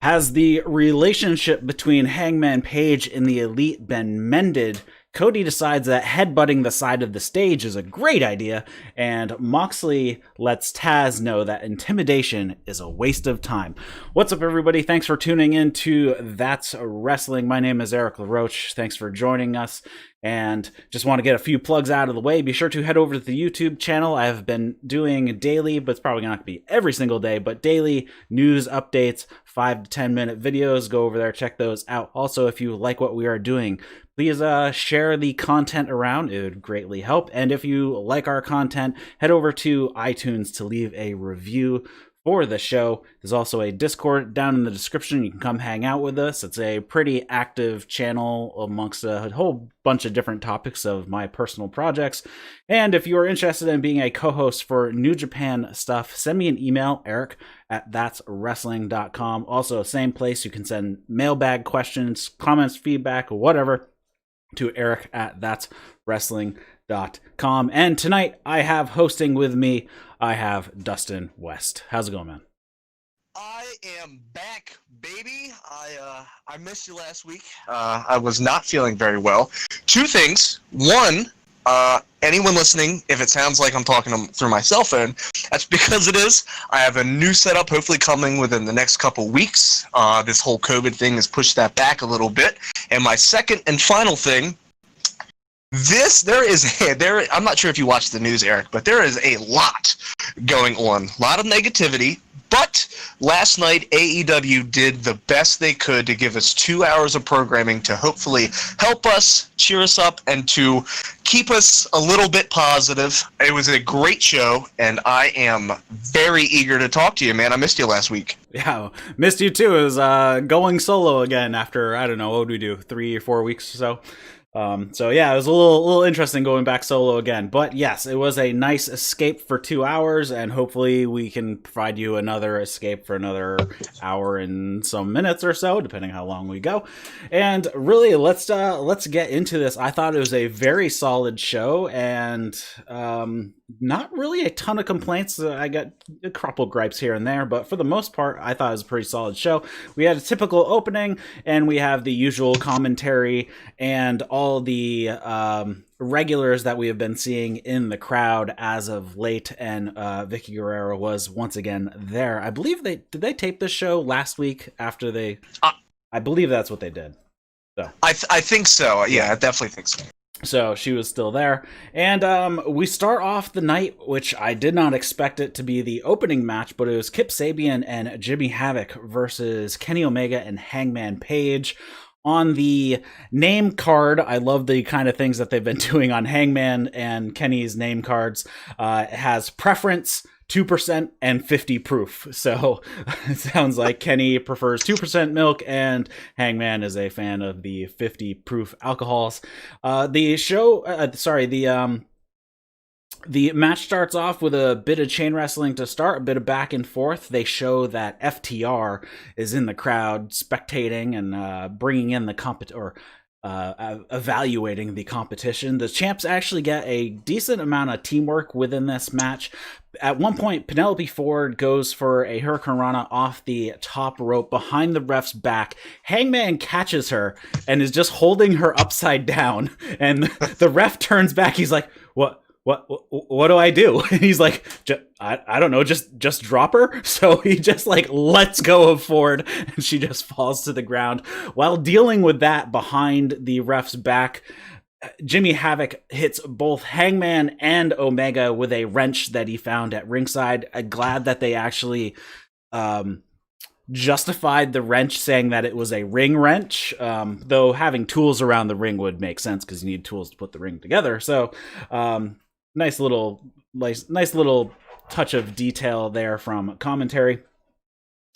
Has the relationship between Hangman Page and the Elite been mended? Cody decides that headbutting the side of the stage is a great idea, and Moxley lets Taz know that intimidation is a waste of time. What's up, everybody? Thanks for tuning in to That's Wrestling. My name is Eric LaRoche. Thanks for joining us. And just want to get a few plugs out of the way. Be sure to head over to the YouTube channel. I have been doing daily, but it's probably not going to be every single day, but daily news updates, 5 to 10 minute videos. Go over there, check those out. Also, if you like what we are doing, please share the content around. It would greatly help. And if you like our content, head over to iTunes to leave a review for the show. There's also a Discord down in the description. You can come hang out with us. It's a pretty active channel amongst a whole bunch of different topics of my personal projects. And if you are interested in being a co-host for New Japan stuff, send me an email, eric@thatswrestling.com. Also, same place. You can send mailbag questions, comments, feedback, whatever, to eric@thatswrestling.com. And tonight I have hosting with me, I have Dustin West. How's it going, man? I am back, baby. I missed you last week. I was not feeling very well. Two things. One, anyone listening, if it sounds like I'm talking through my cell phone, that's because it is. I have a new setup hopefully coming within the next couple weeks. This whole COVID thing has pushed that back a little bit. And my second and final thing, I'm not sure if you watch the news, Eric, but there is a lot going on. A lot of negativity. But last night, AEW did the best they could to give us 2 hours of programming to hopefully help us, cheer us up, and to keep us a little bit positive. It was a great show, and I am very eager to talk to you, man. I missed you last week. Yeah, missed you too. It was going solo again after, I don't know, what would we do, 3 or 4 weeks or so? So yeah, it was a little interesting going back solo again, but yes, it was a nice escape for 2 hours, and hopefully we can provide you another escape for another hour and some minutes or so, depending how long we go. And really, let's get into this. I thought it was a very solid show, and not really a ton of complaints. I got a couple gripes here and there, but for the most part, I thought it was a pretty solid show. We had a typical opening, and we have the usual commentary and all the regulars that we have been seeing in the crowd as of late, and Vicky Guerrero was once again there. I believe did they tape this show last week after they... I believe that's what they did. So I think so. Yeah, I definitely think so. So she was still there. And we start off the night, which I did not expect it to be the opening match, but it was Kip Sabian and Jimmy Havoc versus Kenny Omega and Hangman Page. On the name card, I love the kind of things that they've been doing on Hangman and Kenny's name cards. It has preference, 2%, and 50 proof. So it sounds like Kenny prefers 2% milk and Hangman is a fan of the 50 proof alcohols. The match starts off with a bit of chain wrestling to start, a bit of back and forth. They show that FTR is in the crowd spectating and bringing in the evaluating the competition. The champs actually get a decent amount of teamwork within this match. At one point, Penelope Ford goes for a Hurricane Rana off the top rope behind the ref's back. Hangman catches her and is just holding her upside down. And the ref turns back. He's like, what do I do? And he's like, I don't know, just drop her. So he just lets go of Ford, and she just falls to the ground. While dealing with that behind the ref's back, Jimmy Havoc hits both Hangman and Omega with a wrench that he found at ringside. I'm glad that they actually justified the wrench, saying that it was a ring wrench, though having tools around the ring would make sense because you need tools to put the ring together. So nice little touch of detail there from commentary.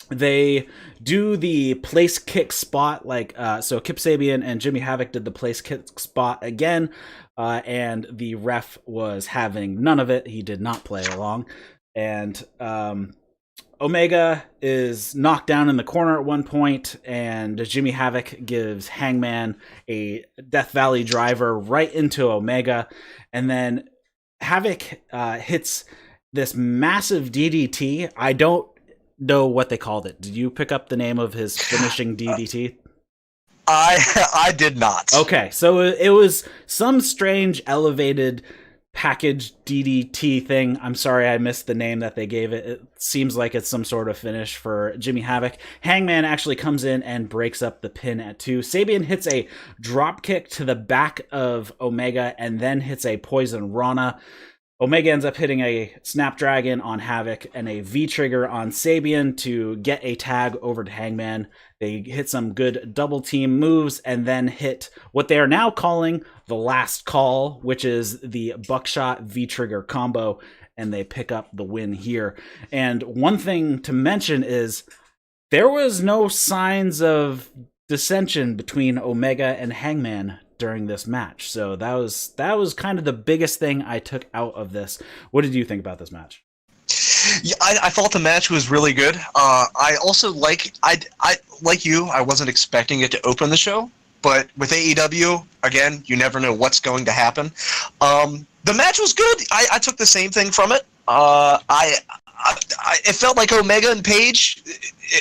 They do the place kick spot, so Kip Sabian and Jimmy Havoc did the place kick spot again, and the ref was having none of it. He did not play along, and Omega is knocked down in the corner at one point, and Jimmy Havoc gives Hangman a Death Valley driver right into Omega, and then Havoc hits this massive DDT. I don't know what they called it. Did you pick up the name of his finishing DDT? I did not. Okay, so it was some strange elevated package DDT thing. I'm sorry I missed the name that they gave it. It seems like it's some sort of finish for Jimmy Havoc. Hangman actually comes in and breaks up the pin at 2. Sabian hits a drop kick to the back of Omega and then hits a Poison Rana. Omega ends up hitting a Snapdragon on Havoc and a V-trigger on Sabian to get a tag over to Hangman. They hit some good double team moves and then hit what they are now calling the last call, which is the Buckshot V-trigger combo, and they pick up the win here. And one thing to mention is there was no signs of dissension between Omega and Hangman during this match. So that was kind of the biggest thing I took out of this. What did you think about this match? Yeah, I thought the match was really good. I also like you. I wasn't expecting it to open the show, but with AEW, again, you never know what's going to happen. The match was good. I took the same thing from it. It felt like Omega and Page,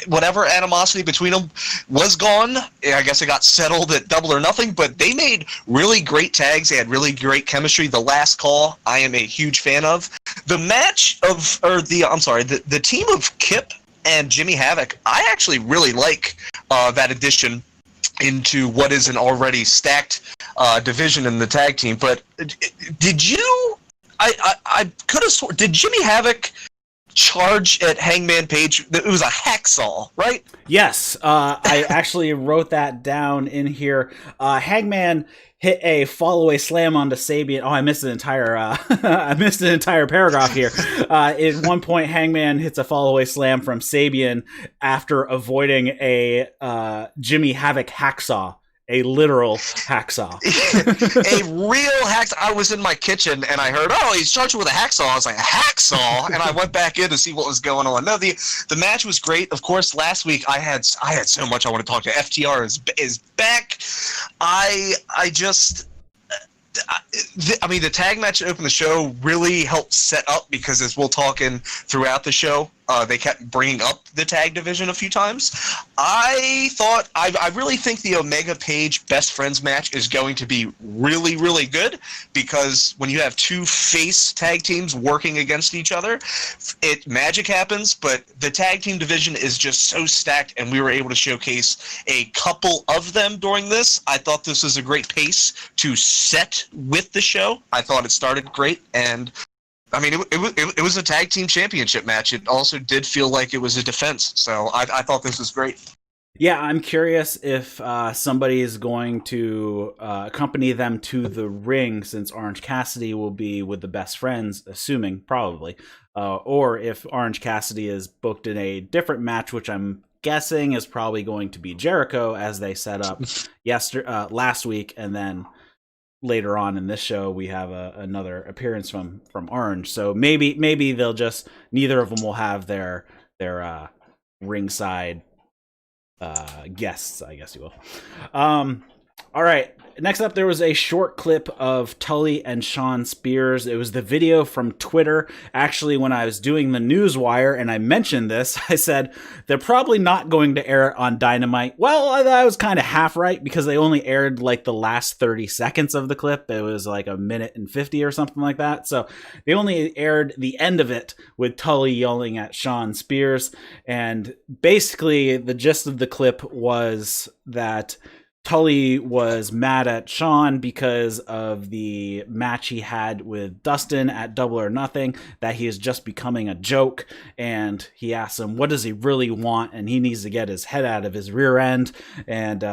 whatever animosity between them was gone. I guess it got settled at Double or Nothing, but they made really great tags. They had really great chemistry. The last call, I am a huge fan of. The match the team of Kip and Jimmy Havoc, I actually really like that addition into what is an already stacked division in the tag team. But did you? I could have. Did Jimmy Havoc charge at Hangman Page? It was a hacksaw, right? Yes, I actually wrote that down in here. Hangman hit a fall-away slam onto Sabian. Oh, I missed an entire paragraph here. At one point, Hangman hits a fall-away slam from Sabian after avoiding a Jimmy Havoc hacksaw. A literal hacksaw. A real hacksaw. I was in my kitchen and I heard, oh, he's charged with a hacksaw. I was like, a hacksaw? And I went back in to see what was going on. No, the match was great. Of course, last week I had so much I want to talk to. FTR is back. The tag match that opened the show really helped set up, because as we'll talk in throughout the show, they kept bringing up the tag division a few times. I really think the Omega Page Best Friends match is going to be really, really good, because when you have two face tag teams working against each other, magic happens, but the tag team division is just so stacked, and we were able to showcase a couple of them during this. I thought this was a great pace to set with the show. I thought it started great, and I mean, it was a tag team championship match. It also did feel like it was a defense. So I thought this was great. Yeah, I'm curious if somebody is going to accompany them to the ring, since Orange Cassidy will be with the Best Friends, assuming, probably. Or if Orange Cassidy is booked in a different match, which I'm guessing is probably going to be Jericho, as they set up last week, and then later on in this show we have another appearance from Orange. So maybe they'll just, neither of them will have their ringside guests, I guess you will. All right, next up, there was a short clip of Tully and Shawn Spears. It was the video from Twitter. Actually, when I was doing the Newswire and I mentioned this, I said they're probably not going to air it on Dynamite. Well, I was kind of half right, because they only aired like the last 30 seconds of the clip. It was like a minute and 50 or something like that. So they only aired the end of it with Tully yelling at Shawn Spears. And basically the gist of the clip was that Tully was mad at Shawn because of the match he had with Dustin at Double or Nothing, that he is just becoming a joke, and he asks him, what does he really want? And he needs to get his head out of his rear end and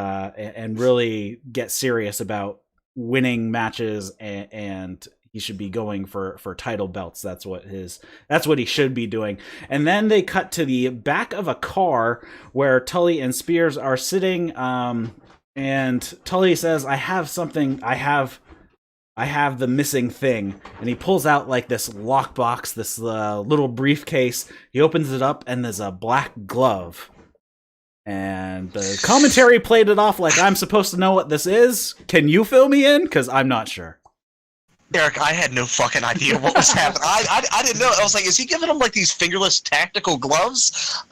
really get serious about winning matches, and he should be going for title belts. That's what he should be doing. And then they cut to the back of a car where Tully and Spears are sitting, and Tully says, I have something, I have the missing thing. And he pulls out like this lockbox, this little briefcase. He opens it up, and there's a black glove. And the commentary played it off like I'm supposed to know what this is. Can you fill me in? Because I'm not sure. Eric, I had no fucking idea what was happening. I didn't know. I was like, is he giving him like these fingerless tactical gloves?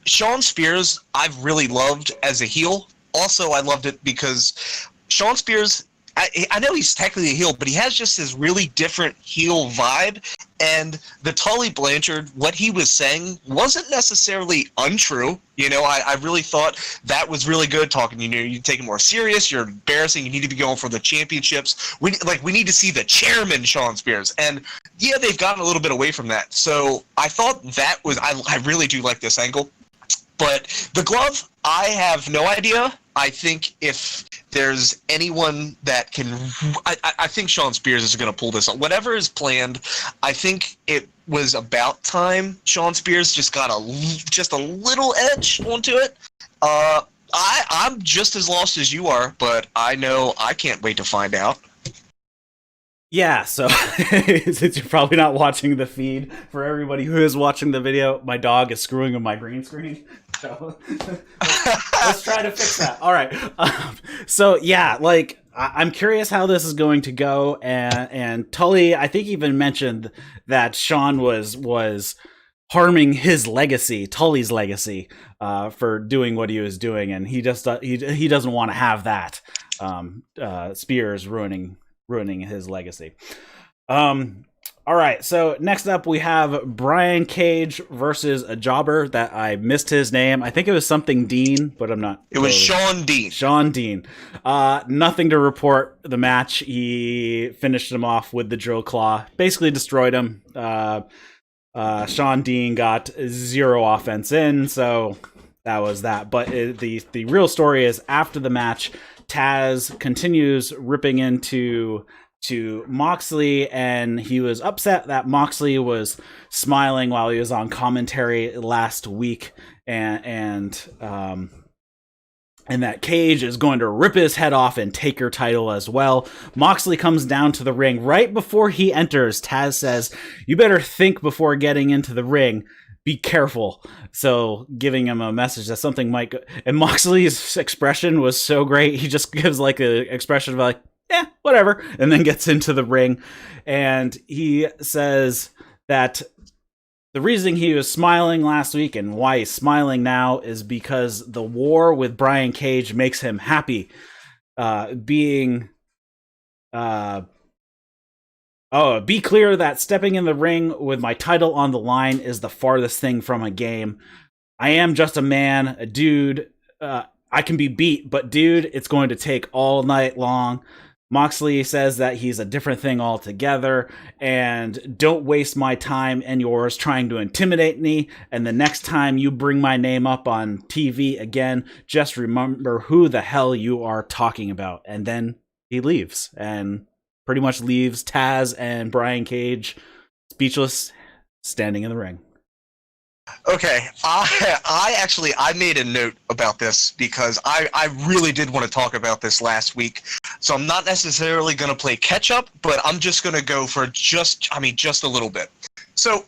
Sean Spears, I've really loved as a heel. Also, I loved it because Sean Spears, I know he's technically a heel, but he has just this really different heel vibe. And the Tully Blanchard, what he was saying wasn't necessarily untrue. You know, I really thought that was really good talking. You know, you take it more serious. You're embarrassing. You need to be going for the championships. We need to see the chairman, Sean Spears. And yeah, they've gotten a little bit away from that. So I thought that was, I really do like this angle. But the glove, I have no idea. I think if there's anyone that can, I think Sean Spears is going to pull this off. Whatever is planned, I think it was about time Sean Spears just got just a little edge onto it. I'm just as lost as you are, but I know I can't wait to find out. Yeah, so since you're probably not watching the feed, for everybody who is watching the video, my dog is screwing with my green screen. So let's try to fix that. All right. So yeah, like I'm curious how this is going to go, and Tully, I think, even mentioned that Sean was harming his legacy, Tully's legacy, for doing what he was doing, and he doesn't want to have that. Spears ruining his legacy. All right, so next up we have Brian Cage versus a jobber that I missed his name. I think it was something Dean, but I'm not. It was Sean Dean. Sean Dean. Nothing to report. The match, he finished him off with the drill claw, basically destroyed him. Sean Dean got 0 offense in, so that was that. But the real story is, after the match, Taz continues ripping into Moxley, and he was upset that Moxley was smiling while he was on commentary last week, and that Cage is going to rip his head off and take her title as well. Moxley comes down to the ring. Right before he enters, Taz says, "You better think before getting into the ring. Be careful." So giving him a message that something might go. And Moxley's expression was so great. He just gives like an expression of like, "Yeah, whatever," and then gets into the ring. And he says that the reason he was smiling last week and why he's smiling now is because the war with Brian Cage makes him happy. Be clear that stepping in the ring with my title on the line is the farthest thing from a game. I am just a man, a dude. I can be beat, but dude, it's going to take all night long. Moxley says that he's a different thing altogether, and don't waste my time and yours trying to intimidate me. And the next time you bring my name up on TV again, just remember who the hell you are talking about. And then he leaves, and pretty much leaves Taz and Brian Cage speechless, standing in the ring. Okay, I made a note about this because I really did want to talk about this last week. So I'm not necessarily going to play catch up, but I'm just going to go for just a little bit. So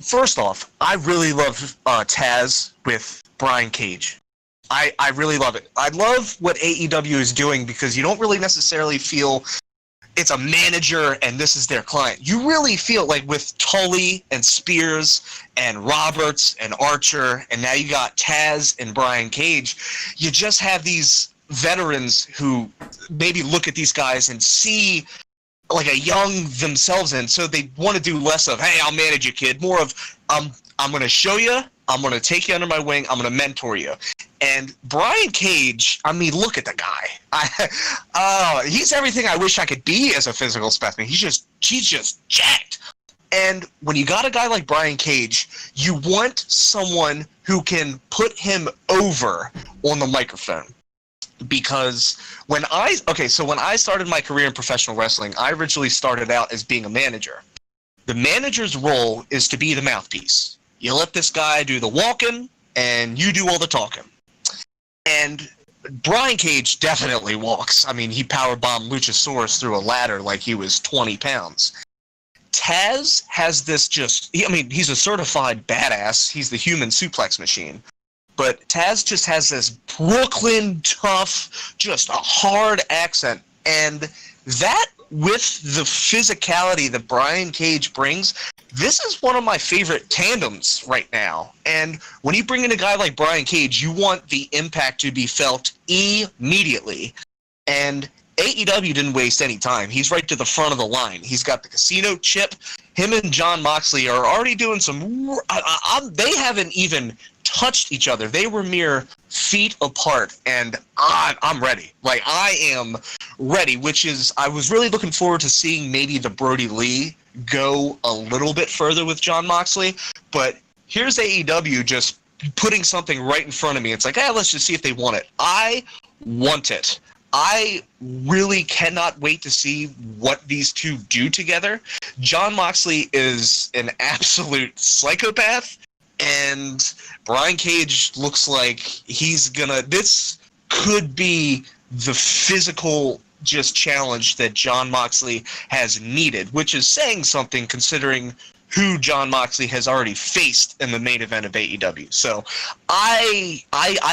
first off, I really love Taz with Brian Cage. I really love it. I love what AEW is doing because you don't really necessarily feel it's a manager and this is their client. You really feel like with Tully and Spears and Roberts and Archer, and now you got Taz and Brian Cage, you just have these veterans who maybe look at these guys and see like a young themselves, and so they want to do less of, "Hey, I'll manage you, kid," more of, I'm going to show you, I'm going to take you under my wing, I'm going to mentor you. And Brian Cage, I mean, look at the guy. He's everything I wish I could be as a physical specimen. He's just jacked. And when you got a guy like Brian Cage, you want someone who can put him over on the microphone. Because when I started my career in professional wrestling, I originally started out as being a manager. The manager's role is to be the mouthpiece. You let this guy do the walking, and you do all the talking. And Brian Cage definitely walks. I mean, he powerbombed Luchasaurus through a ladder like he was 20 pounds. Taz has this he's a certified badass. He's the human suplex machine. but Taz just has this Brooklyn tough, just a hard accent, and that with the physicality that Brian Cage brings, this is one of my favorite tandems right now. And when you bring in a guy like Brian Cage, you want the impact to be felt immediately. And AEW didn't waste any time. He's right to the front of the line. He's got the casino chip. Him and Jon Moxley are already doing some... they haven't even touched each other. They were mere feet apart, and I'm ready. Like, I am ready, which is... I was really looking forward to seeing maybe the Brody Lee go a little bit further with Jon Moxley, but here's AEW just putting something right in front of me. It's like, let's just see if they want it. I want it. I really cannot wait to see what these two do together. Jon Moxley is an absolute psychopath, and Brian Cage looks like he's gonna... This could be the physical just challenge that Jon Moxley has needed, which is saying something considering who Jon Moxley has already faced in the main event of AEW. So I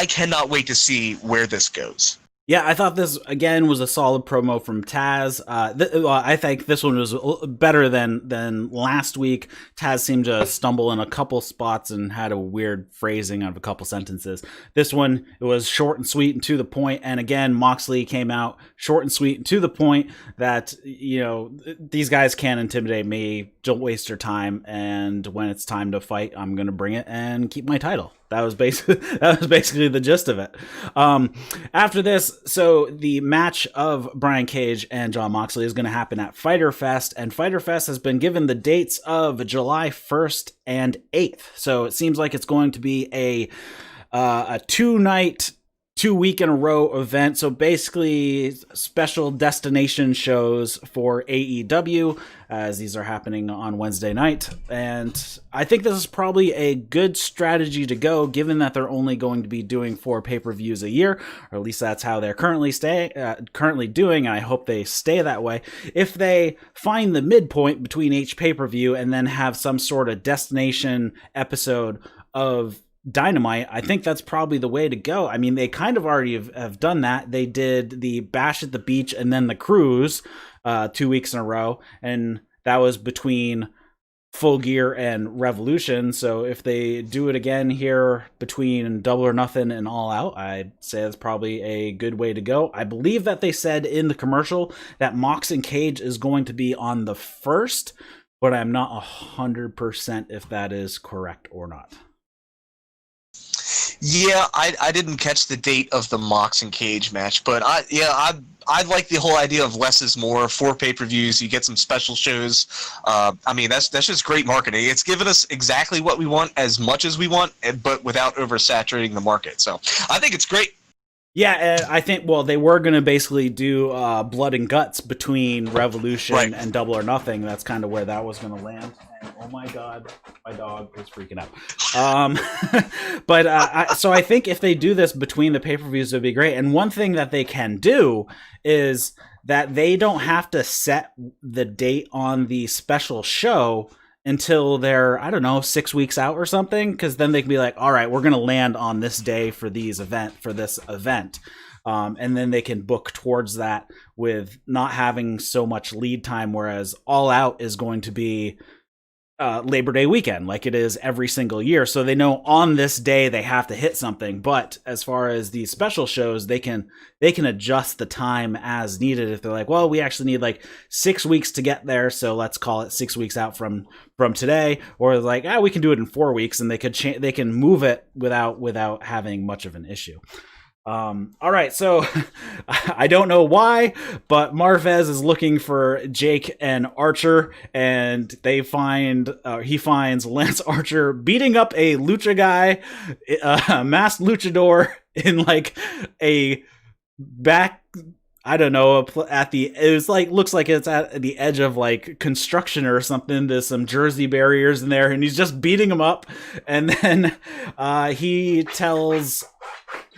cannot wait to see where this goes. Yeah, I thought this, again, was a solid promo from Taz. I think this one was better than last week. Taz seemed to stumble in a couple spots and had a weird phrasing of a couple sentences. This one, it was short and sweet and to the point. And again, Moxley came out short and sweet and to the point that, these guys can't intimidate me. Don't waste your time. And when it's time to fight, I'm going to bring it and keep my title. That was basically the gist of it. After this, so the match of Brian Cage and Jon Moxley is going to happen at Fyter Fest, and Fyter Fest has been given the dates of July 1st and 8th. So it seems like it's going to be a 2-night, 2-week-in-a-row event. So basically special destination shows for AEW, as these are happening on Wednesday night. And I think this is probably a good strategy to go, given that they're only going to be doing 4 pay-per-views a year, or at least that's how they're currently doing, and I hope they stay that way. If they find the midpoint between each pay-per-view and then have some sort of destination episode of Dynamite, I think that's probably the way to go. I mean, they kind of already have done that. They did the Bash at the Beach and then the Cruise 2 weeks in a row, and that was between Full Gear and Revolution. So if they do it again here between Double or Nothing and All Out, I'd say that's probably a good way to go. I believe that they said in the commercial that Mox and Cage is going to be on the 1st, but I'm not 100% if that is correct or not. Yeah, I didn't catch the date of the Mox and Cage match, but I like the whole idea of less is more. 4 pay-per-views, you get some special shows. I mean, that's just great marketing. It's given us exactly what we want, as much as we want, but without oversaturating the market. So I think it's great. Yeah, I think, they were going to basically do Blood and Guts between Revolution and Double or Nothing. That's kind of where that was going to land. And, oh my God, my dog is freaking out. So I think if they do this between the pay-per-views, it would be great. And one thing that they can do is that they don't have to set the date on the special show until they're, 6 weeks out or something, because then they can be like, all right, we're going to land on this day for this event. And then they can book towards that with not having so much lead time, whereas All Out is going to be Labor Day weekend, like it is every single year. So they know on this day they have to hit something. But as far as these special shows, they can adjust the time as needed. If they're like, well, we actually need 6 weeks to get there, so let's call it 6 weeks out from today. Or like, we can do it in 4 weeks, and they can move it without having much of an issue. All right, so I don't know why, but Marvez is looking for Jake and Archer, and he finds Lance Archer beating up a lucha guy, a masked luchador in a back. I don't know, looks like it's at the edge of construction or something. There's some Jersey barriers in there, and he's just beating him up. And then he tells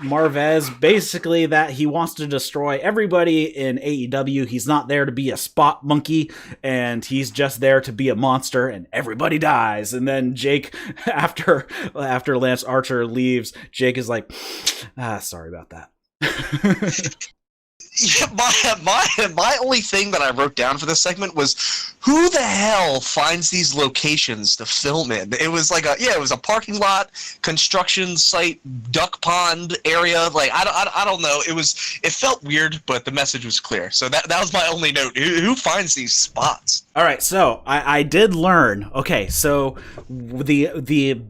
Marvez basically that he wants to destroy everybody in AEW. He's not there to be a spot monkey, and he's just there to be a monster, and everybody dies. And then Jake, after Lance Archer leaves, Jake is like, sorry about that. Yeah, my only thing that I wrote down for this segment was, who the hell finds these locations to film in? It was like it was a parking lot, construction site, duck pond area. Like I don't know. It felt weird, but the message was clear. So that was my only note. Who finds these spots? All right, so I did learn. Okay, so the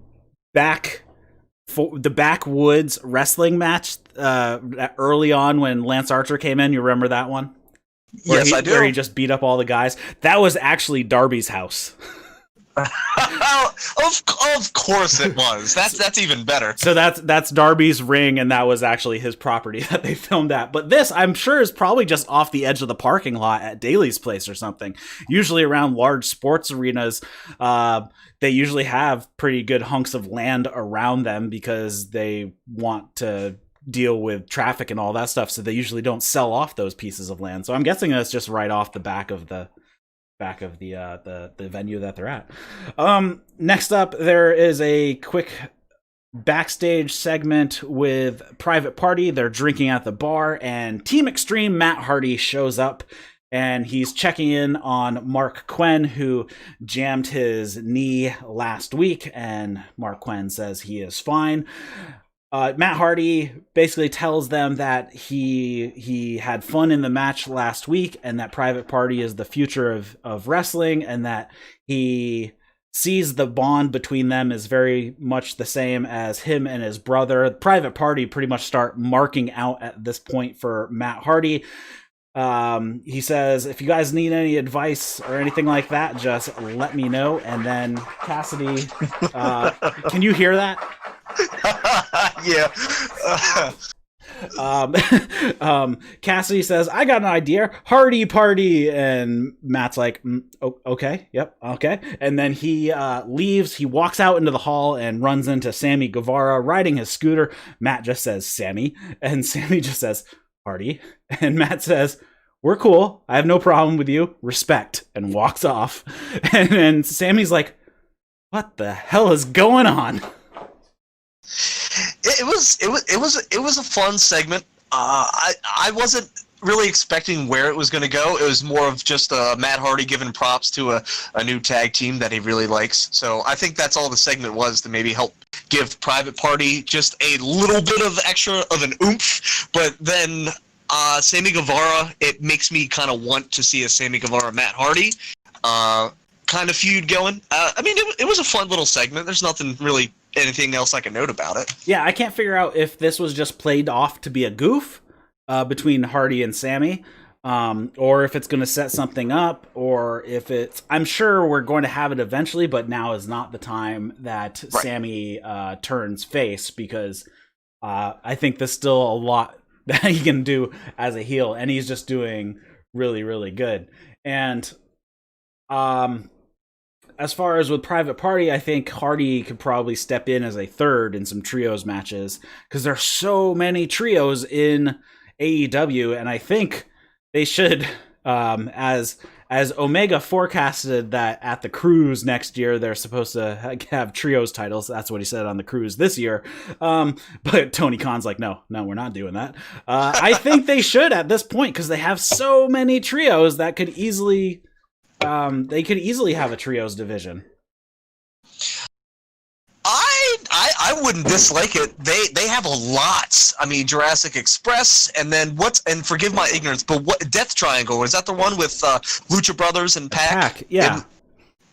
backwoods wrestling match early on when Lance Archer came in, you remember that one? Yes, I do. Where he just beat up all the guys. That was actually Darby's house. Of course it was. That's even better. So that's Darby's ring, and that was actually his property that they filmed at. But this, I'm sure, is probably just off the edge of the parking lot at Daly's place or something. Usually around large sports arenas, they usually have pretty good hunks of land around them because they want to deal with traffic and all that stuff. So they usually don't sell off those pieces of land. So I'm guessing that's just right off the back of the venue that they're at. Next up, there is a quick backstage segment with Private Party. They're drinking at the bar, and Team Extreme Matt Hardy shows up, and he's checking in on Mark Quinn, who jammed his knee last week, and Mark Quinn says he is fine. Matt Hardy basically tells them that he had fun in the match last week, and that Private Party is the future of wrestling, and that he sees the bond between them is very much the same as him and his brother. Private Party pretty much start marking out at this point for Matt Hardy. He says, if you guys need any advice or anything like that, just let me know. And then Cassidy, can you hear that? Yeah. Cassidy says, I got an idea, Hardy Party. And Matt's like, okay, yep, okay. And then he leaves. He walks out into the hall and runs into Sammy Guevara riding his scooter. Matt just says Sammy, and Sammy just says Hardy, and Matt says, we're cool, I have no problem with you, respect, and walks off. And then Sammy's like, what the hell is going on? It was a fun segment. I wasn't really expecting where it was going to go. It was more of just Matt Hardy giving props to a new tag team that he really likes. So I think that's all the segment was, to maybe help give Private Party just a little bit of extra of an oomph. But then Sammy Guevara, it makes me kind of want to see a Sammy Guevara Matt Hardy kind of feud going. I mean, it was a fun little segment. There's nothing really anything else I can note about it. Yeah, I can't figure out if this was just played off to be a goof between Hardy and Sammy, or if it's going to set something up, or if it's... I'm sure we're going to have it eventually, but now is not the time that right. Sammy turns face, because I think there's still a lot that he can do as a heel, and he's just doing really, really good. And as far as with Private Party, I think Hardy could probably step in as a third in some trios matches, because there's so many trios in AEW, and I think they should, as Omega forecasted that at the Cruise next year they're supposed to have trios titles. That's what he said on the Cruise this year. But Tony Khan's like, no, we're not doing that. I think they should at this point, because they have so many trios that could easily... they could easily have a trios division. I wouldn't dislike it. They have a lot. I mean, Jurassic Express, and then and forgive my ignorance, but what Death Triangle, is that the one with Lucha Brothers and Pac? Yeah.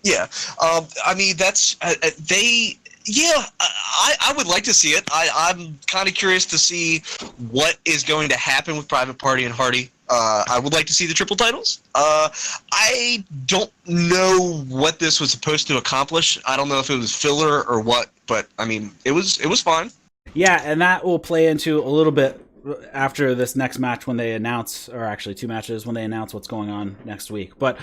Yeah. I mean, that's they. Yeah, I would like to see it. I'm kind of curious to see what is going to happen with Private Party and Hardy. I would like to see the triple titles. I don't know what this was supposed to accomplish. I don't know if it was filler or what, but I mean, it was fine. Yeah, and that will play into a little bit after this next match when they announce, or actually 2 matches when they announce what's going on next week. But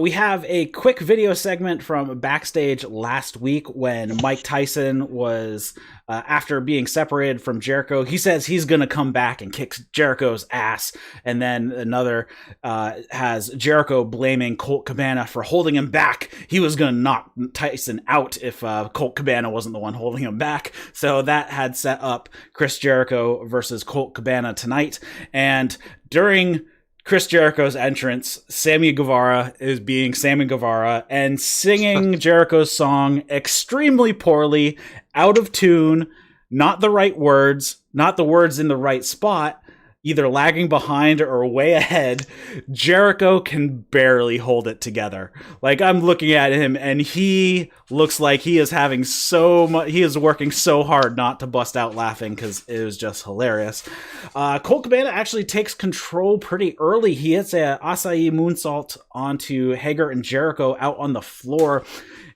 we have a quick video segment from backstage last week when Mike Tyson was, after being separated from Jericho, he says he's going to come back and kick Jericho's ass. And then another has Jericho blaming Colt Cabana for holding him back. He was going to knock Tyson out if Colt Cabana wasn't the one holding him back. So that had set up Chris Jericho versus Colt Cabana tonight. And during Chris Jericho's entrance, Sammy Guevara is being Sammy Guevara and singing Jericho's song extremely poorly, out of tune, not the right words, not the words in the right spot, either lagging behind or way ahead. Jericho can barely hold it together. Like, I'm looking at him and he looks like he is having so much, he is working so hard not to bust out laughing because it was just hilarious. Colt Cabana actually takes control pretty early. He hits a acai moonsault onto Hager and Jericho out on the floor.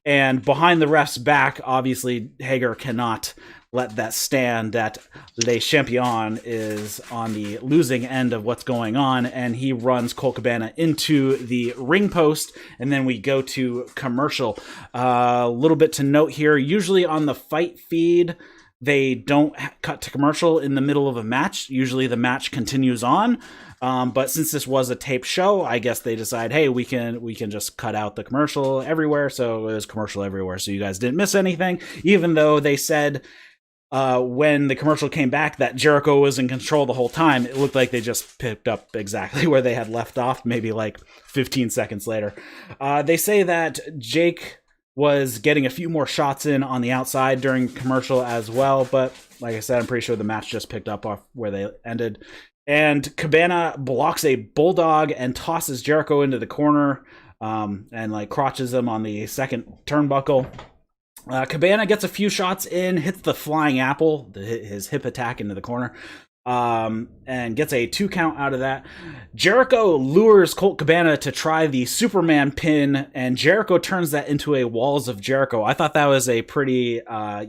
And behind the ref's back, obviously, Hager cannot let that stand, that Le Champion is on the losing end of what's going on, and he runs Colt Cabana into the ring post, and then we go to commercial. A little bit to note here, usually on the fight feed, they don't cut to commercial in the middle of a match. Usually the match continues on. But since this was a taped show, I guess they decide, hey, we can just cut out the commercial everywhere. So it was commercial everywhere. So you guys didn't miss anything, even though they said when the commercial came back that Jericho was in control the whole time. It looked like they just picked up exactly where they had left off, maybe like 15 seconds later. They say that Jake was getting a few more shots in on the outside during commercial as well. But like I said, I'm pretty sure the match just picked up off where they ended. And Cabana blocks a bulldog and tosses Jericho into the corner and like crotches him on the second turnbuckle. Cabana gets a few shots in, hits the flying apple, his hip attack into the corner, and gets a 2 count out of that. Jericho lures Colt Cabana to try the Superman pin, and Jericho turns that into a Walls of Jericho. I thought that was a pretty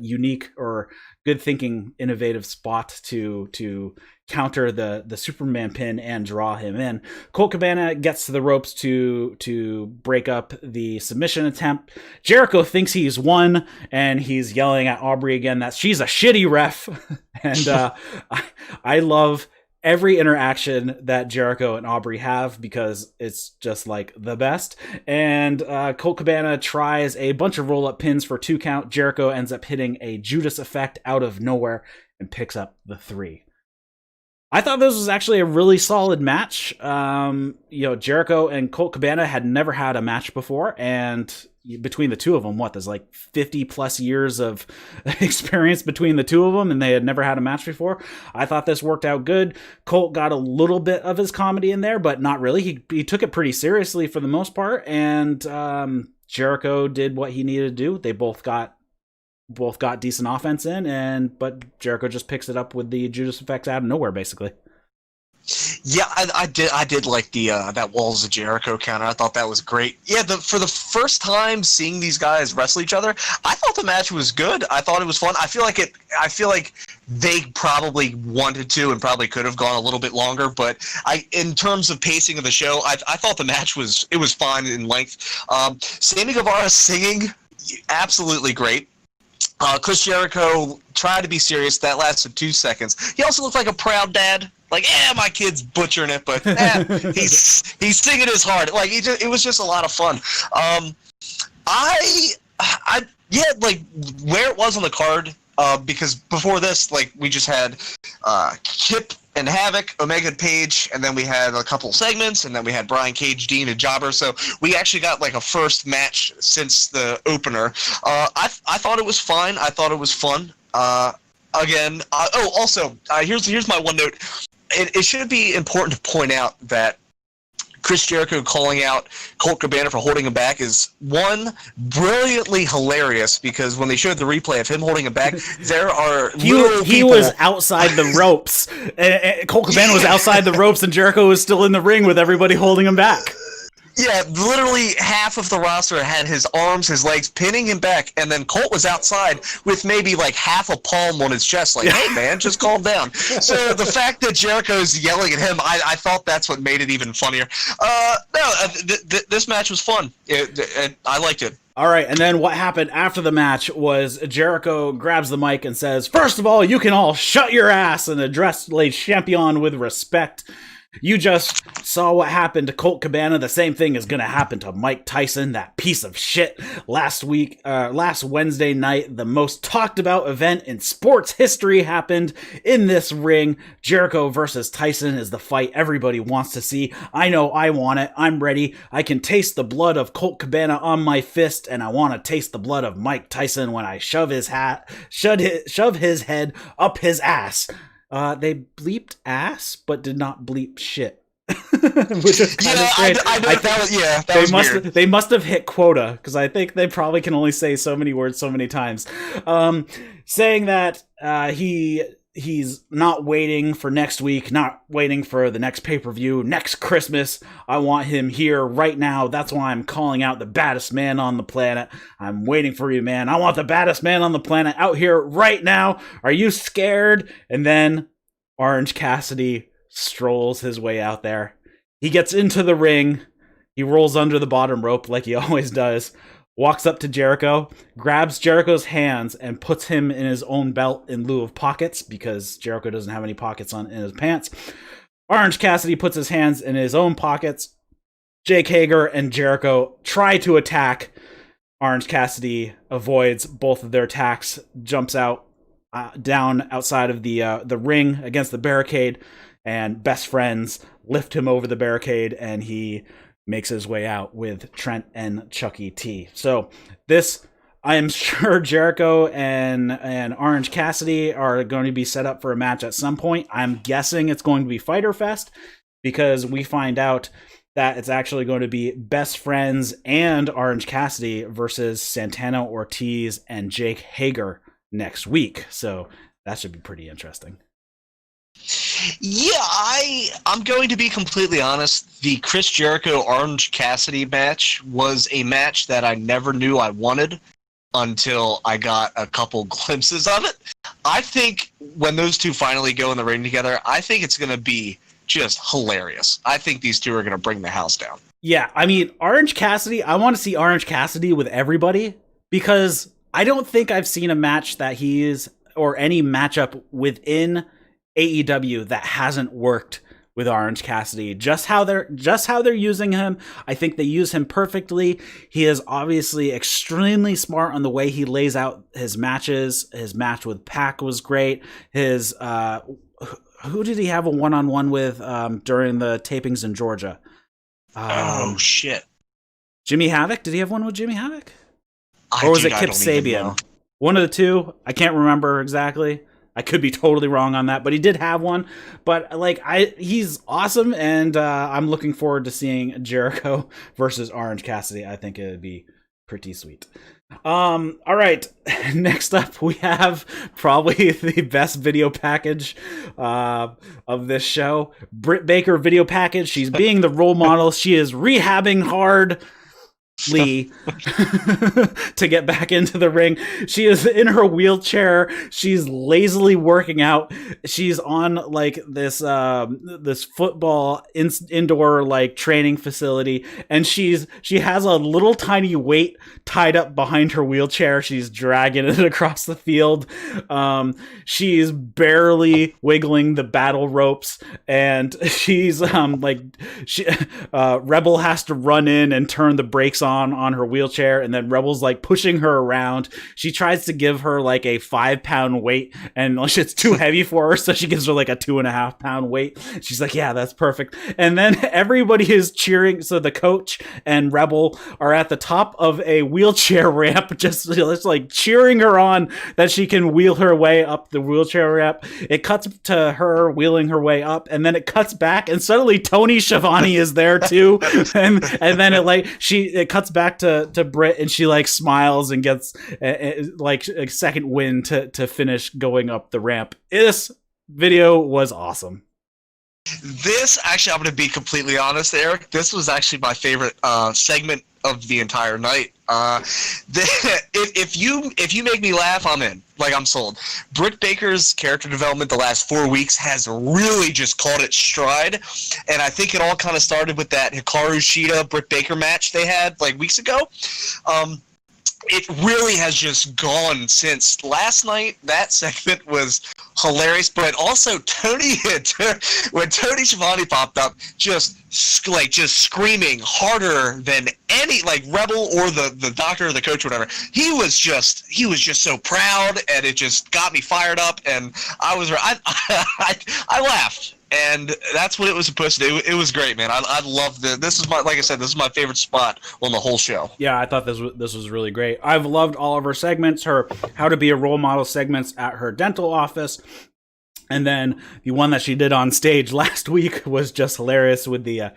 unique or good thinking, innovative spot to counter the Superman pin and draw him in. Colt Cabana gets to the ropes to break up the submission attempt. Jericho thinks he's won, and he's yelling at Aubrey again that she's a shitty ref. And I love every interaction that Jericho and Aubrey have because it's just like the best. And Colt Cabana tries a bunch of roll-up pins for 2 count. Jericho ends up hitting a Judas effect out of nowhere and picks up the 3. I thought this was actually a really solid match. Jericho and Colt Cabana had never had a match before, and between the two of them, there's like 50 plus years of experience between the two of them, and they had never had a match before. I thought this worked out good. Colt got a little bit of his comedy in there, but not really. He took it pretty seriously for the most part, and Jericho did what he needed to do. They both got decent offense in, but Jericho just picks it up with the Judas effects out of nowhere, basically. Yeah, I did like the that Walls of Jericho counter. I thought that was great. Yeah, for the first time seeing these guys wrestle each other, I thought the match was good. I thought it was fun. I feel like they probably wanted to and probably could have gone a little bit longer, but in terms of pacing of the show, I thought the match was fine in length. Sammy Guevara singing, absolutely great. Chris Jericho tried to be serious. That lasted 2 seconds. He also looked like a proud dad. Like, my kid's butchering it, but he's singing his heart. Like, it was just a lot of fun. Where it was on the card, because before this, like, we just had Kip and Havoc, Omega and Page, and then we had a couple segments, and then we had Brian Cage, Dean, and Jobber. So we actually got like a first match since the opener. I thought it was fine. I thought it was fun. Here's my one note. It should be important to point out that Chris Jericho calling out Colt Cabana for holding him back is, one, brilliantly hilarious, because when they showed the replay of him holding him back, there are he was outside the ropes. Colt Cabana was outside the ropes, and Jericho was still in the ring with everybody holding him back. Yeah, literally half of the roster had his arms, his legs pinning him back, and then Colt was outside with maybe like half a palm on his chest, like, hey man, just calm down. So the fact that Jericho's yelling at him, I thought that's what made it even funnier. This match was fun. I liked it. All right, and then what happened after the match was Jericho grabs the mic and says, "First of all, you can all shut your ass and address Le Champion with respect. You just saw what happened to Colt Cabana. The same thing is going to happen to Mike Tyson, that piece of shit. Last Wednesday night, the most talked about event in sports history happened in this ring. Jericho versus Tyson is the fight everybody wants to see. I know I want it. I'm ready. I can taste the blood of Colt Cabana on my fist, and I want to taste the blood of Mike Tyson when I shove his head up his ass." They bleeped ass, but did not bleep shit. Which is kind of strange. They must have hit quota, because I think they probably can only say so many words so many times. Saying that he's not waiting for next week, not waiting for the next pay-per-view, next Christmas. I want him here right now. That's why I'm calling out the baddest man on the planet. I'm waiting for you, man. I want the baddest man on the planet out here right now. Are you scared? And then Orange Cassidy strolls his way out there. He gets into the ring. He rolls under the bottom rope like he always does. Walks up to Jericho, grabs Jericho's hands, and puts him in his own belt in lieu of pockets, because Jericho doesn't have any pockets in his pants. Orange Cassidy puts his hands in his own pockets. Jake Hager and Jericho try to attack. Orange Cassidy avoids both of their attacks, jumps out down outside of the ring against the barricade, and best friends lift him over the barricade, and he makes his way out with Trent and Chucky T. So this, I am sure Jericho and Orange Cassidy are going to be set up for a match at some point. I'm guessing it's going to be Fyter Fest, because we find out that it's actually going to be Best Friends and Orange Cassidy versus Santana Ortiz and Jake Hager next week. So that should be pretty interesting. Yeah, I'm going to be completely honest. The Chris Jericho Orange Cassidy match was a match that I never knew I wanted until I got a couple glimpses of it. I think when those two finally go in the ring together, I think it's going to be just hilarious. I think these two are going to bring the house down. Yeah, I mean, Orange Cassidy, I want to see Orange Cassidy with everybody, because I don't think I've seen a match that he is, or any matchup within AEW that hasn't worked with Orange Cassidy. Just how they're using him, I think they use him perfectly. He is obviously extremely smart on the way he lays out his matches. His match with Pac was great. His who did he have a one-on-one with during the tapings in Georgia? Oh shit! Jimmy Havoc? Did he have one with Jimmy Havoc? Or was it Kip Sabian? One of the two. I can't remember exactly. I could be totally wrong on that, but he did have one. But he's awesome, and I'm looking forward to seeing Jericho versus Orange Cassidy. I think it would be pretty sweet. All right, next up we have probably the best video package of this show. Britt Baker video package. She's being the role model. She is rehabbing hard to get back into the ring. She is in her wheelchair. She's lazily working out. She's on like this football indoor like training facility, and she has a little tiny weight tied up behind her wheelchair. She's dragging it across the field. She's barely wiggling the battle ropes, and she's Rebel has to run in and turn the brakes on her wheelchair, and then Rebel's like pushing her around. She tries to give her like a 5-pound weight, and it's too heavy for her, so she gives her like a 2.5-pound weight. She's like, yeah, that's perfect. And then everybody is cheering. So the coach and Rebel are at the top of a wheelchair ramp, just like cheering her on that she can wheel her way up the wheelchair ramp. It cuts to her wheeling her way up, and then it cuts back, and suddenly Tony Schiavone is there too. and then it cuts back to Britt, and she like smiles and gets like a second win to finish going up the ramp. This video was awesome. This, actually, I'm going to be completely honest, Eric. This was actually my favorite segment of the entire night. If you make me laugh, I'm in. Like, I'm sold. Britt Baker's character development the last 4 weeks has really just caught its stride, and I think it all kind of started with that Hikaru Shida Britt Baker match they had like weeks ago. It really has just gone since last night. That segment was hilarious, but also Tony, when Tony Schiavone popped up, just screaming harder than any, like, Rebel or the doctor or the coach or whatever. He was just so proud, and it just got me fired up, and I laughed. And that's what it was supposed to do. It was great, man. I loved it. This is like I said, this is my favorite spot on the whole show. Yeah, I thought this was really great. I've loved all of her segments, her how to be a role model segments at her dental office. And then the one that she did on stage last week was just hilarious with the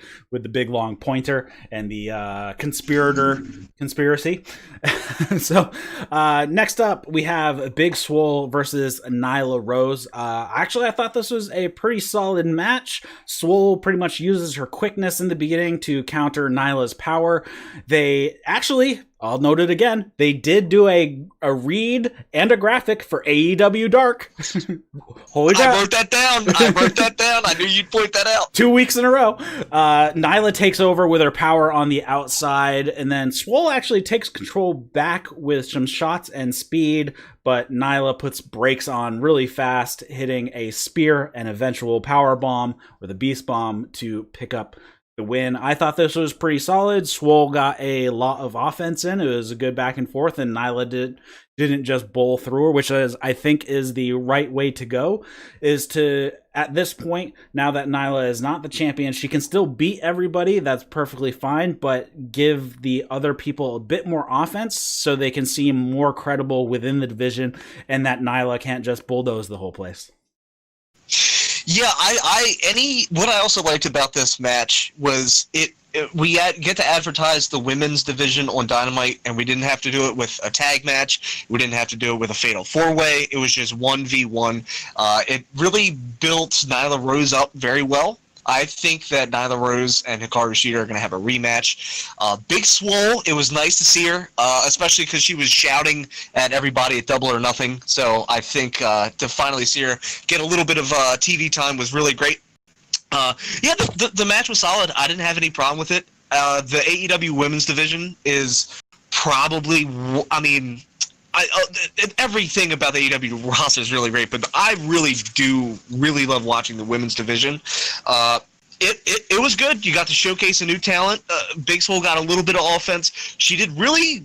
big long pointer and the conspiracy. So next up we have Big Swole versus Nyla Rose. Actually, I thought this was a pretty solid match. Swole pretty much uses her quickness in the beginning to counter Nyla's power. They actually, I'll note it again, they did do a read and a graphic for AEW Dark. Holy crap. I wrote that down. I knew you'd point that out. 2 weeks in a row. Nyla takes over with her power on the outside, and then Swole actually takes control back with some shots and speed, but Nyla puts brakes on really fast, hitting a spear and eventual power bomb, or the beast bomb, to pick up the win. I thought this was pretty solid. Swole got a lot of offense in. It was a good back and forth, and Nyla didn't just bowl through her, which I think is the right way to go, is to, at this point, now that Nyla is not the champion, she can still beat everybody. That's perfectly fine, but give the other people a bit more offense so they can seem more credible within the division, and that Nyla can't just bulldoze the whole place. Yeah, what I also liked about this match was we get to advertise the women's division on Dynamite, and we didn't have to do it with a tag match. We didn't have to do it with a fatal four-way. It was just 1v1. It really built Nyla Rose up very well. I think that Nyla Rose and Hikaru Shida are going to have a rematch. Big Swole, it was nice to see her, especially because she was shouting at everybody at Double or Nothing. So I think to finally see her get a little bit of TV time was really great. The match was solid. I didn't have any problem with it. The AEW women's division is probably, everything about the AEW roster is really great, but I really love watching the women's division. It was good. You got to showcase a new talent. Big Swole got a little bit of offense. She did really.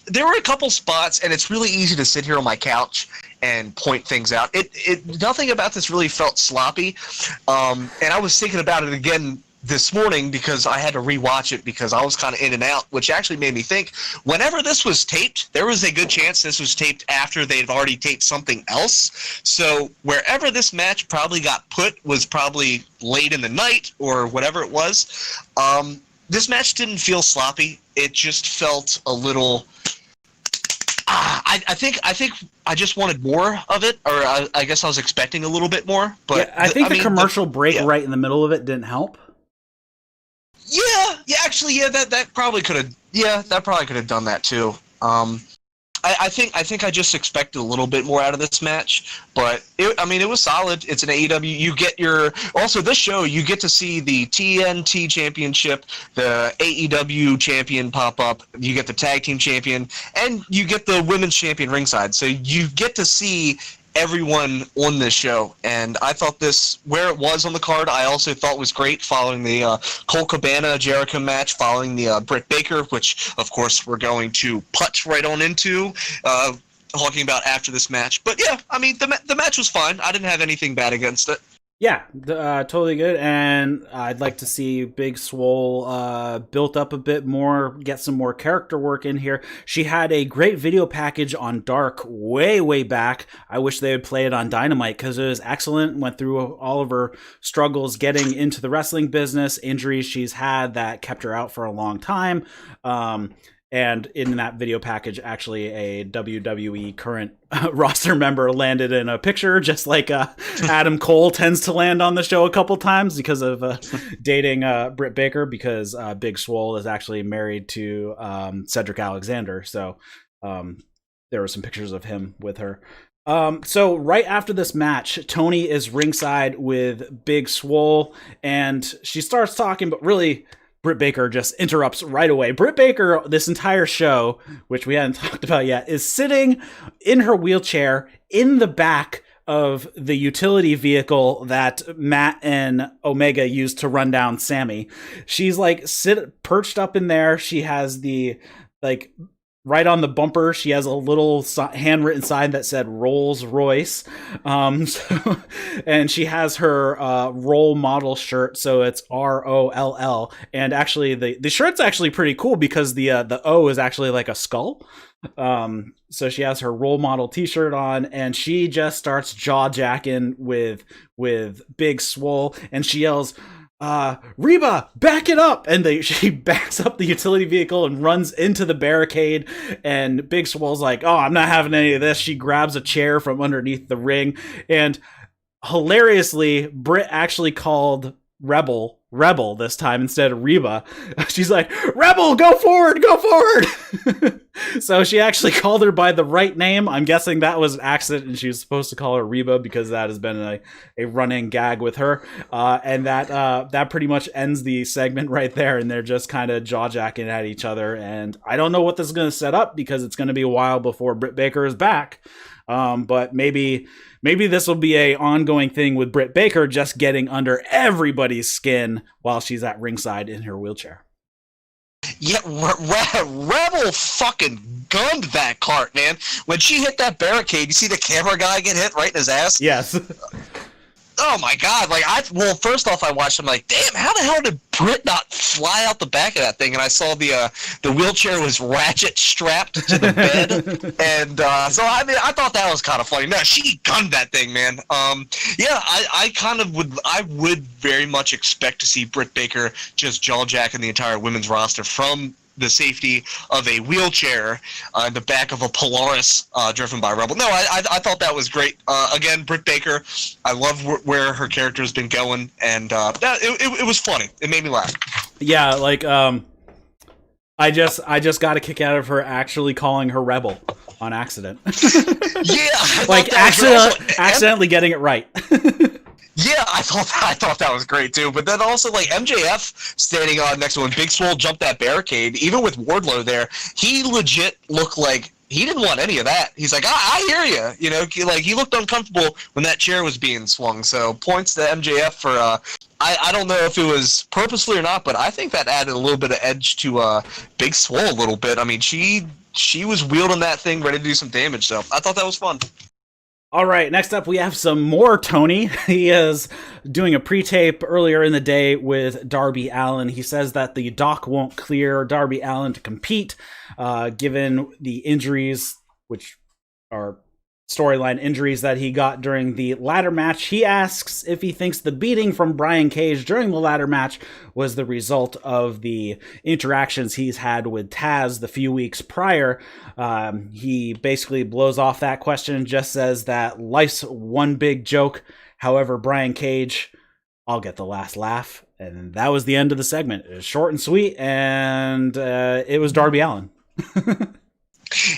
There were a couple spots, and it's really easy to sit here on my couch and point things out. Nothing about this really felt sloppy, and I was thinking about it again this morning because I had to rewatch it because I was kind of in and out, which actually made me think, whenever this was taped, there was a good chance this was taped after they'd already taped something else. So wherever this match probably got put was probably late in the night or whatever it was. This match didn't feel sloppy. It just felt a little... I think I just wanted more of it, or I guess I was expecting a little bit more. But yeah, I think the commercial break right in the middle of it didn't help. That probably could have done that too. I think I just expected a little bit more out of this match, but it was solid. It's an AEW. You get this show, you get to see the TNT Championship, the AEW champion pop up. You get the tag team champion, and you get the women's champion ringside. So you get to see everyone on this show, and I thought this, where it was on the card, I also thought was great, following the Colt Cabana Jericho match, following the Britt Baker, which of course we're going to putt right on into talking about after this match. But yeah, the match was fine. I didn't have anything bad against it. Yeah, totally good, and I'd like to see Big Swole built up a bit more, get some more character work in here. She had a great video package on Dark way back. I wish they would play it on Dynamite because it was excellent. Went through all of her struggles getting into the wrestling business, injuries she's had that kept her out for a long time. And in that video package, actually, a WWE current roster member landed in a picture, just like Adam Cole tends to land on the show a couple times because of dating Britt Baker, because Big Swole is actually married to Cedric Alexander. So there were some pictures of him with her. So right after this match, Tony is ringside with Big Swole, and she starts talking, but really Britt Baker just interrupts right away. Britt Baker, this entire show, which we hadn't talked about yet, is sitting in her wheelchair in the back of the utility vehicle that Matt and Omega used to run down Sammy. She's like perched up in there. She has the right on the bumper, she has a little handwritten sign that said Rolls Royce. And she has her role model shirt, so it's ROLL. And actually, the shirt's actually pretty cool because the O is actually like a skull. So she has her role model t-shirt on, and she just starts jaw-jacking with Big Swole, and she yells, Reba, back it up! And she backs up the utility vehicle and runs into the barricade, and Big Swole's like, oh, I'm not having any of this. She grabs a chair from underneath the ring, and hilariously, Britt actually called Rebel this time instead of Reba. She's like, Rebel, go forward! So she actually called her by the right name. I'm guessing that was an accident, and she was supposed to call her Reba because that has been a running gag with her. And that pretty much ends the segment right there, and they're just kind of jaw-jacking at each other. And I don't know what this is going to set up, because it's going to be a while before Britt Baker is back. But maybe this will be a ongoing thing with Britt Baker just getting under everybody's skin while she's at ringside in her wheelchair. Yeah, Rebel fucking gunned that cart, man. When she hit that barricade, you see the camera guy get hit right in his ass? Yes. Oh my god, well, first off, I watched, I'm like, damn, how the hell did Britt not fly out the back of that thing? And I saw the wheelchair was ratchet strapped to the bed, and so I mean, I thought that was kind of funny. No, she gunned that thing, man. Yeah, I would very much expect to see Britt Baker just jaw-jacking the entire women's roster from the safety of a wheelchair in the back of a Polaris driven by Rebel. No, I thought that was great. Again, Britt Baker, I love where her character has been going, and it was funny. It made me laugh. Yeah, I just got a kick out of her actually calling her Rebel on accident. Yeah, accidentally getting it right. Yeah, I thought that was great too. But then also, MJF standing next to when Big Swole jumped that barricade, even with Wardlow there, he legit looked like he didn't want any of that. He's like, I hear you. You know, he looked uncomfortable when that chair was being swung. So points to MJF for I don't know if it was purposely or not, but I think that added a little bit of edge to Big Swole a little bit. I mean, she was wielding that thing ready to do some damage. So I thought that was fun. All right, next up we have some more Tony. He is doing a pre-tape earlier in the day with Darby Allin. He says that the doc won't clear Darby Allin to compete, given the injuries, which are storyline injuries that he got during the ladder match. He asks if he thinks the beating from Brian Cage during the ladder match was the result of the interactions he's had with Taz the few weeks prior. He basically blows off that question and just says that life's one big joke. However, Brian Cage, I'll get the last laugh. And that was the end of the segment. It was short and sweet, and it was Darby Allin.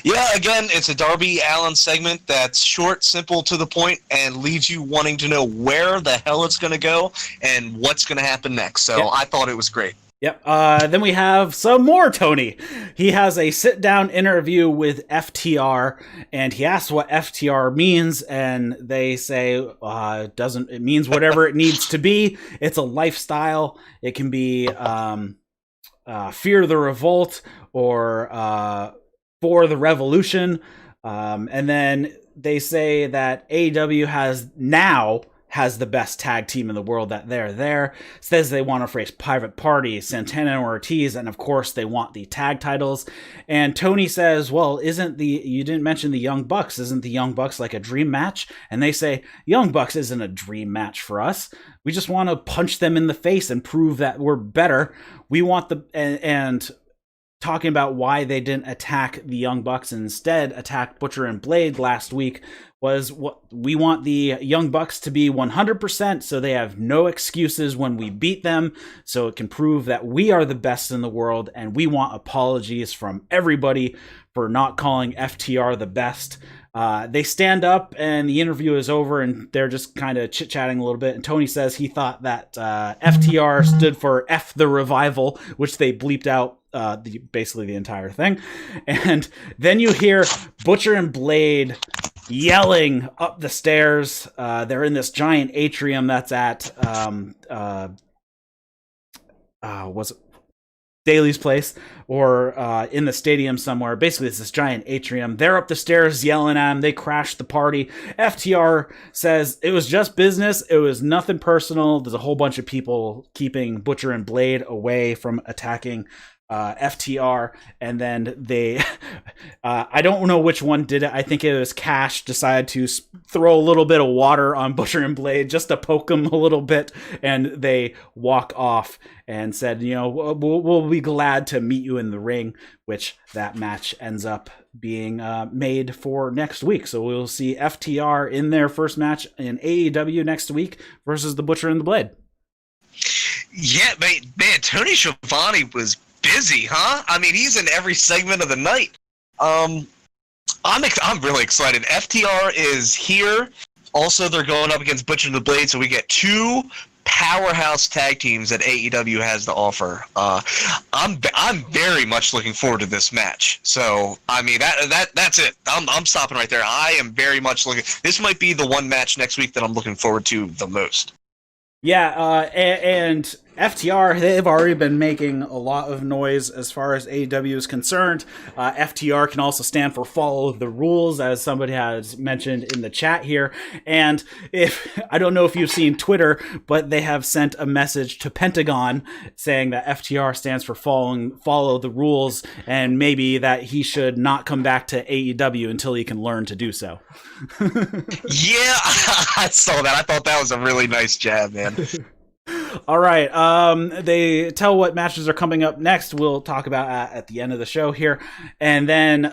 Yeah, again, it's a Darby Allin segment that's short, simple, to the point, and leaves you wanting to know where the hell it's going to go and what's going to happen next. So I thought it was great. Yep. Then we have some more Tony. He has a sit-down interview with FTR, and he asks what FTR means, and they say it means whatever it needs to be. It's a lifestyle. It can be Fear the Revolt or For the Revolution. And then they say that AEW has the best tag team in the world, that they're there. Says they want to face Private Party, Santana and Ortiz, and of course they want the tag titles. And Tony says, well, you didn't mention the Young Bucks. Isn't the Young Bucks like a dream match? And they say, Young Bucks isn't a dream match for us. We just want to punch them in the face and prove that we're better. We want and talking about why they didn't attack the Young Bucks and instead attacked Butcher and Blade last week was what we want the Young Bucks to be 100% so they have no excuses when we beat them, so it can prove that we are the best in the world, and we want apologies from everybody for not calling FTR the best. They stand up and the interview is over and they're just kind of chit-chatting a little bit, and Tony says he thought that FTR stood for F the Revival, which they bleeped out basically the entire thing. And then you hear Butcher and Blade yelling up the stairs. They're in this giant atrium that's at was it Daly's place, or in the stadium somewhere. Basically, it's this giant atrium. They're up the stairs yelling at him. They crashed the party. FTR says it was just business. It was nothing personal. There's a whole bunch of people keeping Butcher and Blade away from attacking FTR, and then they I don't know which one did it. I think it was Cash decided to throw a little bit of water on Butcher and Blade just to poke them a little bit, and they walk off and said, we'll be glad to meet you in the ring, which that match ends up being made for next week. So we'll see FTR in their first match in AEW next week versus the Butcher and the Blade. Yeah, man, Tony Schiavone was busy, huh? I mean, he's in every segment of the night. I'm really excited. FTR is here. Also, they're going up against Butcher and the Blade, so we get two powerhouse tag teams that AEW has to offer. I'm very much looking forward to this match. So, I mean, that's it. I'm stopping right there. I am very much looking. This might be the one match next week that I'm looking forward to the most. Yeah, and FTR, they've already been making a lot of noise as far as AEW is concerned. FTR can also stand for follow the rules, as somebody has mentioned in the chat here. And I don't know if you've seen Twitter, but they have sent a message to Pentagon saying that FTR stands for follow the rules, and maybe that he should not come back to AEW until he can learn to do so. Yeah, I saw that. I thought that was a really nice jab, man. All right. They tell what matches are coming up next. We'll talk about at the end of the show here. And then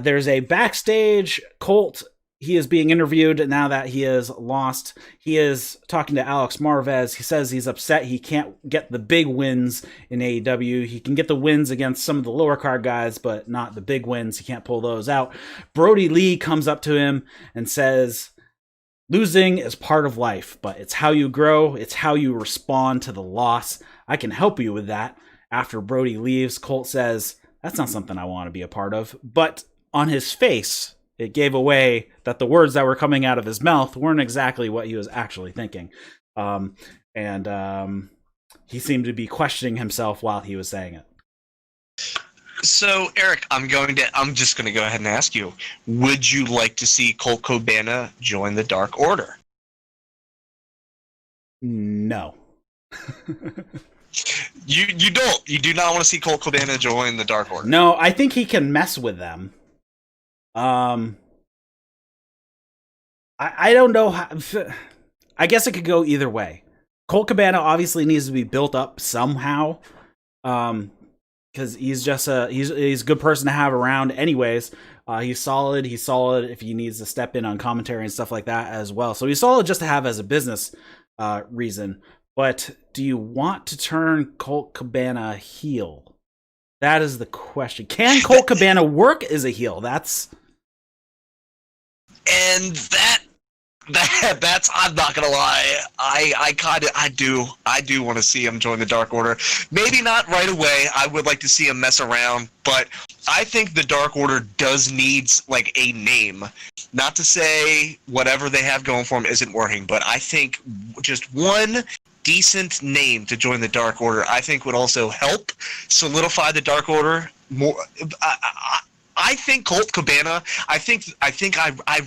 there's a backstage. Colt, he is being interviewed now that he has lost. He is talking to Alex Marvez. He says he's upset he can't get the big wins in AEW. He can get the wins against some of the lower card guys, but not the big wins. He can't pull those out. Brody Lee comes up to him and says, losing is part of life, but it's how you grow. It's how you respond to the loss. I can help you with that. After Brody leaves, Colt says, that's not something I want to be a part of. But on his face, it gave away that the words that were coming out of his mouth weren't exactly what he was actually thinking. He seemed to be questioning himself while he was saying it. So, Eric, I'm just going to go ahead and ask you, would you like to see Colt Cabana join the Dark Order? No. You don't. You do not want to see Colt Cabana join the Dark Order. No, I think he can mess with them. I don't know how. I guess it could go either way. Colt Cabana obviously needs to be built up somehow. Because he's just he's a good person to have around anyways. He's solid if he needs to step in on commentary and stuff like that as well. So he's solid just to have as a business reason. But do you want to turn Colt Cabana heel? That is the question. Can Colt Cabana work as a heel? That's I'm not gonna lie. I do want to see him join the Dark Order. Maybe not right away. I would like to see him mess around, but I think the Dark Order does need like a name. Not to say whatever they have going for them isn't working, but I think just one decent name to join the Dark Order, I think would also help solidify the Dark Order more. I think Colt Cabana, I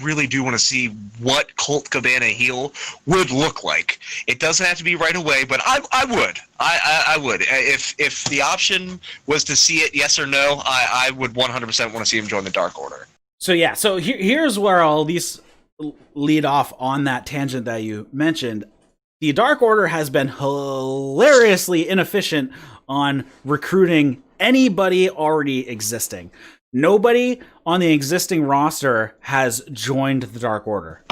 really do want to see what Colt Cabana heel would look like. It doesn't have to be right away, but I would. I would. If the option was to see it, yes or no, I would 100% want to see him join the Dark Order. So here's where I'll at least lead off on that tangent that you mentioned. the Dark Order has been hilariously inefficient on recruiting anybody already existing. Nobody on the existing roster has joined the Dark Order.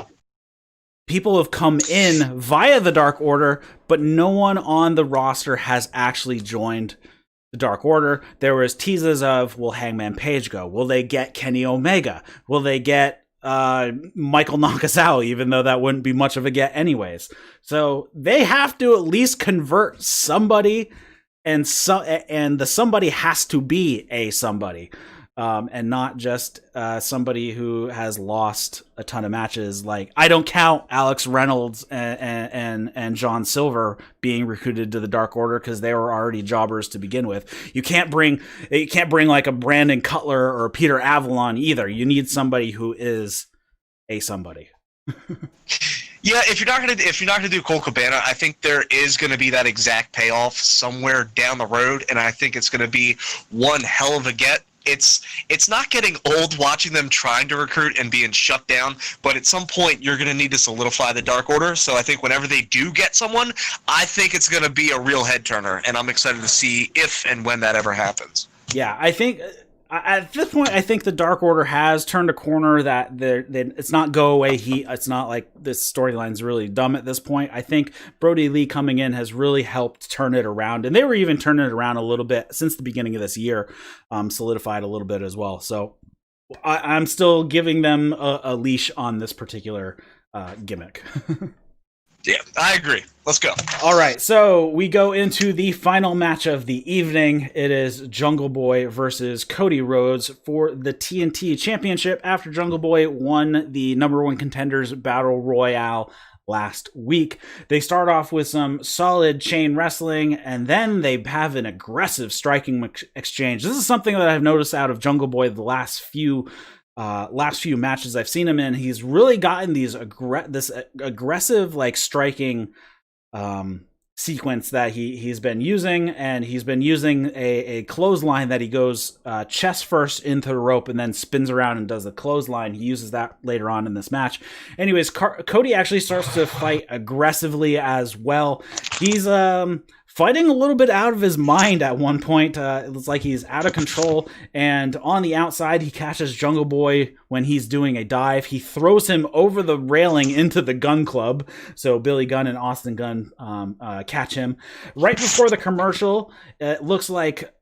People have come in via the Dark Order, but no one on the roster has actually joined the Dark Order. There was teases of, will Hangman Page go? Will they get Kenny Omega? Will they get Michael Nakazawa, even though that wouldn't be much of a get anyways? So they have to at least convert somebody, and the somebody has to be a somebody. And not just somebody who has lost a ton of matches. Like, I don't count Alex Reynolds and John Silver being recruited to the Dark Order because they were already jobbers to begin with. You can't bring like a Brandon Cutler or Peter Avalon either. You need somebody who is a somebody. Yeah, if you're not gonna do Colt Cabana, I think there is gonna be that exact payoff somewhere down the road, and I think it's gonna be one hell of a get. It's not getting old watching them trying to recruit and being shut down, but at some point you're going to need to solidify the Dark Order. So I think whenever they do get someone, I think it's going to be a real head turner, and I'm excited to see if and when that ever happens. Yeah, I think at this point, I think the Dark Order has turned a corner. That it's not go away heat. It's not like this storyline's really dumb at this point. I think Brody Lee coming in has really helped turn it around, and they were even turning it around a little bit since the beginning of this year, solidified a little bit as well. So I'm still giving them a leash on this particular gimmick. Yeah, I agree. Let's go. All right, so we go into the final match of the evening. It is Jungleboy versus Cody Rhodes for the TNT Championship after Jungleboy won the number one contenders battle royale last week. They start off with some solid chain wrestling, and then they have an aggressive striking exchange. This is something that I've noticed out of Jungleboy the last few matches I've seen him in. He's really gotten this aggressive like striking sequence that he's been using, and he's been using a clothesline that he goes chest first into the rope and then spins around and does the clothesline. He uses that later on in this match. Anyways, Cody actually starts to fight aggressively as well. He's fighting a little bit out of his mind at one point. It looks like he's out of control, and on the outside, he catches Jungleboy when he's doing a dive. He throws him over the railing into the Gun Club, so Billy Gunn and Austin Gunn catch him. Right before the commercial, it looks like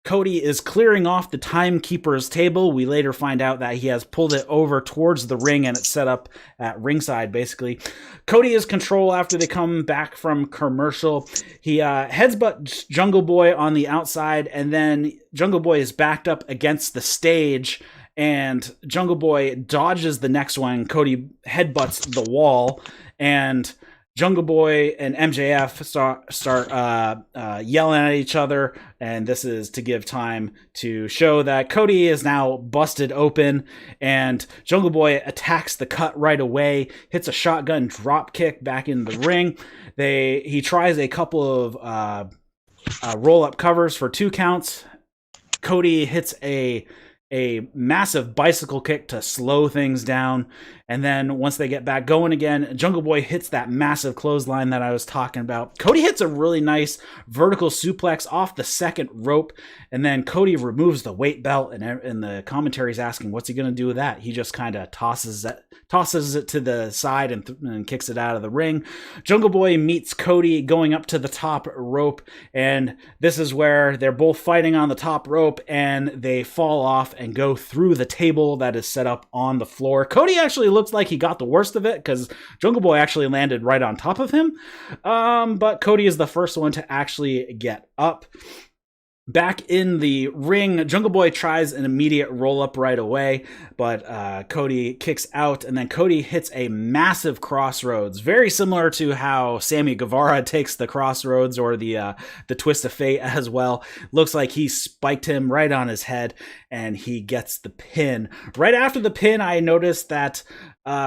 Cody is clearing off the timekeeper's table. We later find out that he has pulled it over towards the ring and it's set up at ringside, basically. Cody is control after they come back from commercial. He headsbutts Jungleboy on the outside, and then Jungleboy is backed up against the stage, and Jungleboy dodges the next one. Cody headbutts the wall, and Jungleboy and MJF start yelling at each other, and this is to give time to show that Cody is now busted open, and Jungleboy attacks the cut right away, hits a shotgun drop kick back in the ring. He tries a couple of roll-up covers for 2 counts. Cody hits a massive bicycle kick to slow things down. And then once they get back going again, Jungleboy hits that massive clothesline that I was talking about. Cody hits a really nice vertical suplex off the second rope, and then Cody removes the weight belt, and the commentary's asking, what's he going to do with that? He just kind of tosses it to the side and kicks it out of the ring. Jungleboy meets Cody going up to the top rope, and this is where they're both fighting on the top rope, and they fall off and go through the table that is set up on the floor. Cody actually looks like he got the worst of it because Jungleboy actually landed right on top of him. But Cody is the first one to actually get up. Back in the ring, Jungleboy tries an immediate roll-up right away, but Cody kicks out, and then Cody hits a massive crossroads, very similar to how Sammy Guevara takes the crossroads or the twist of fate as well. Looks like he spiked him right on his head, and he gets the pin. Right after the pin, I noticed that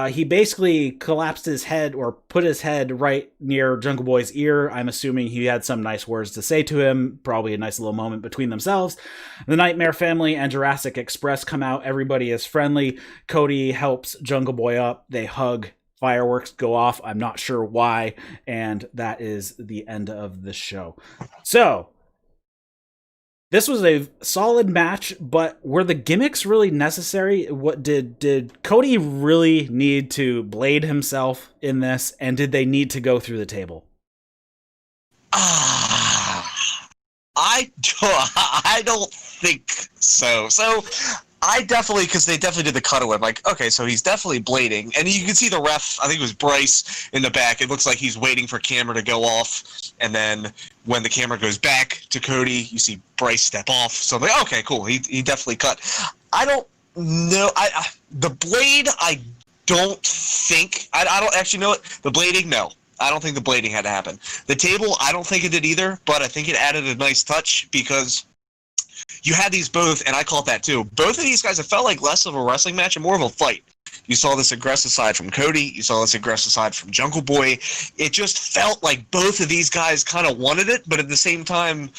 he basically collapsed his head or put his head right near Jungleboy's ear. I'm assuming he had some nice words to say to him, probably a nice little moment between themselves. The Nightmare Family and Jurassic Express come out. Everybody is friendly. Cody helps Jungleboy up. They hug, Fireworks go off. I'm not sure why. And that is the end of the show. So, this was a solid match, but were the gimmicks really necessary? What did Cody really need to blade himself in this, and did they need to go through the table? I don't think so. So I definitely, because they definitely did the cutaway. I'm like, okay, so he's definitely blading, and you can see the ref. I think it was Bryce in the back. It looks like he's waiting for camera to go off, and then when the camera goes back to Cody, you see Bryce step off. So I'm like, okay, cool. He definitely cut. I don't know. The blade, I don't think. I don't actually know it. The blading, no. I don't think the blading had to happen. The table, I don't think it did either, but I think it added a nice touch because you had these both, and I call it that too. Both of these guys, it felt like less of a wrestling match and more of a fight. You saw this aggressive side from Cody. You saw this aggressive side from Jungleboy. It just felt like both of these guys kind of wanted it, but at the same time,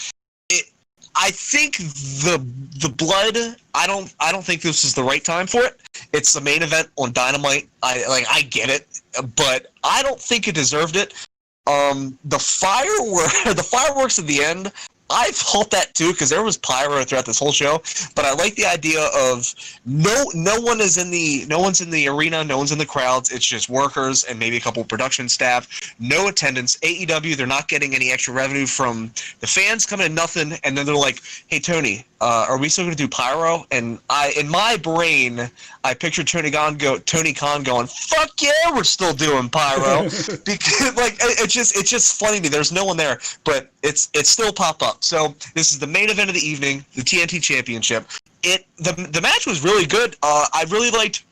I think the blood. I don't think this is the right time for it. It's the main event on Dynamite. I get it, but I don't think it deserved it. The fireworks at the end. I felt that too because there was pyro throughout this whole show, but I like the idea of no one's in the arena, no one's in the crowds. It's just workers and maybe a couple of production staff. No attendance. AEW, they're not getting any extra revenue from the fans coming in, nothing. And then they're like, "Hey Tony, are we still going to do pyro?" And in my brain, I pictured Tony Khan going, "Fuck yeah, we're still doing pyro," because it's just funny to me. There's no one there, but it's still popped up. So this is the main event of the evening, the TNT Championship. The match was really good. I really liked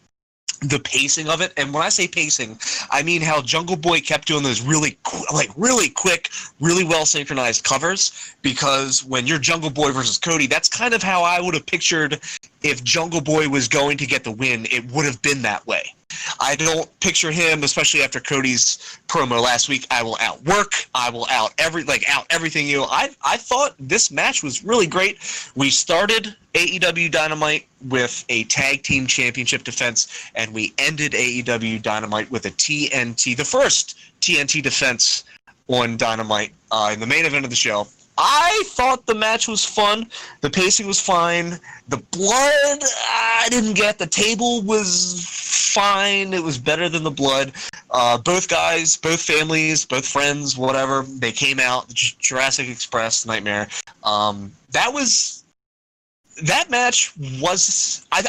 the pacing of it, and when I say pacing, I mean how Jungleboy kept doing those really quick, really well synchronized covers. Because when you're Jungleboy versus Cody, that's kind of how I would have pictured if Jungleboy was going to get the win. It would have been that way. I don't picture him, especially after Cody's promo last week. I will outwork. I will out everything you. I thought this match was really great. We started AEW Dynamite with a tag team championship defense, and we ended AEW Dynamite with the first TNT defense on Dynamite in the main event of the show. I thought the match was fun. The pacing was fine. The blood, I didn't get. The table was fine. It was better than the blood. Both guys, both families, both friends, whatever, they came out. Jurassic Express, Nightmare. That match was, I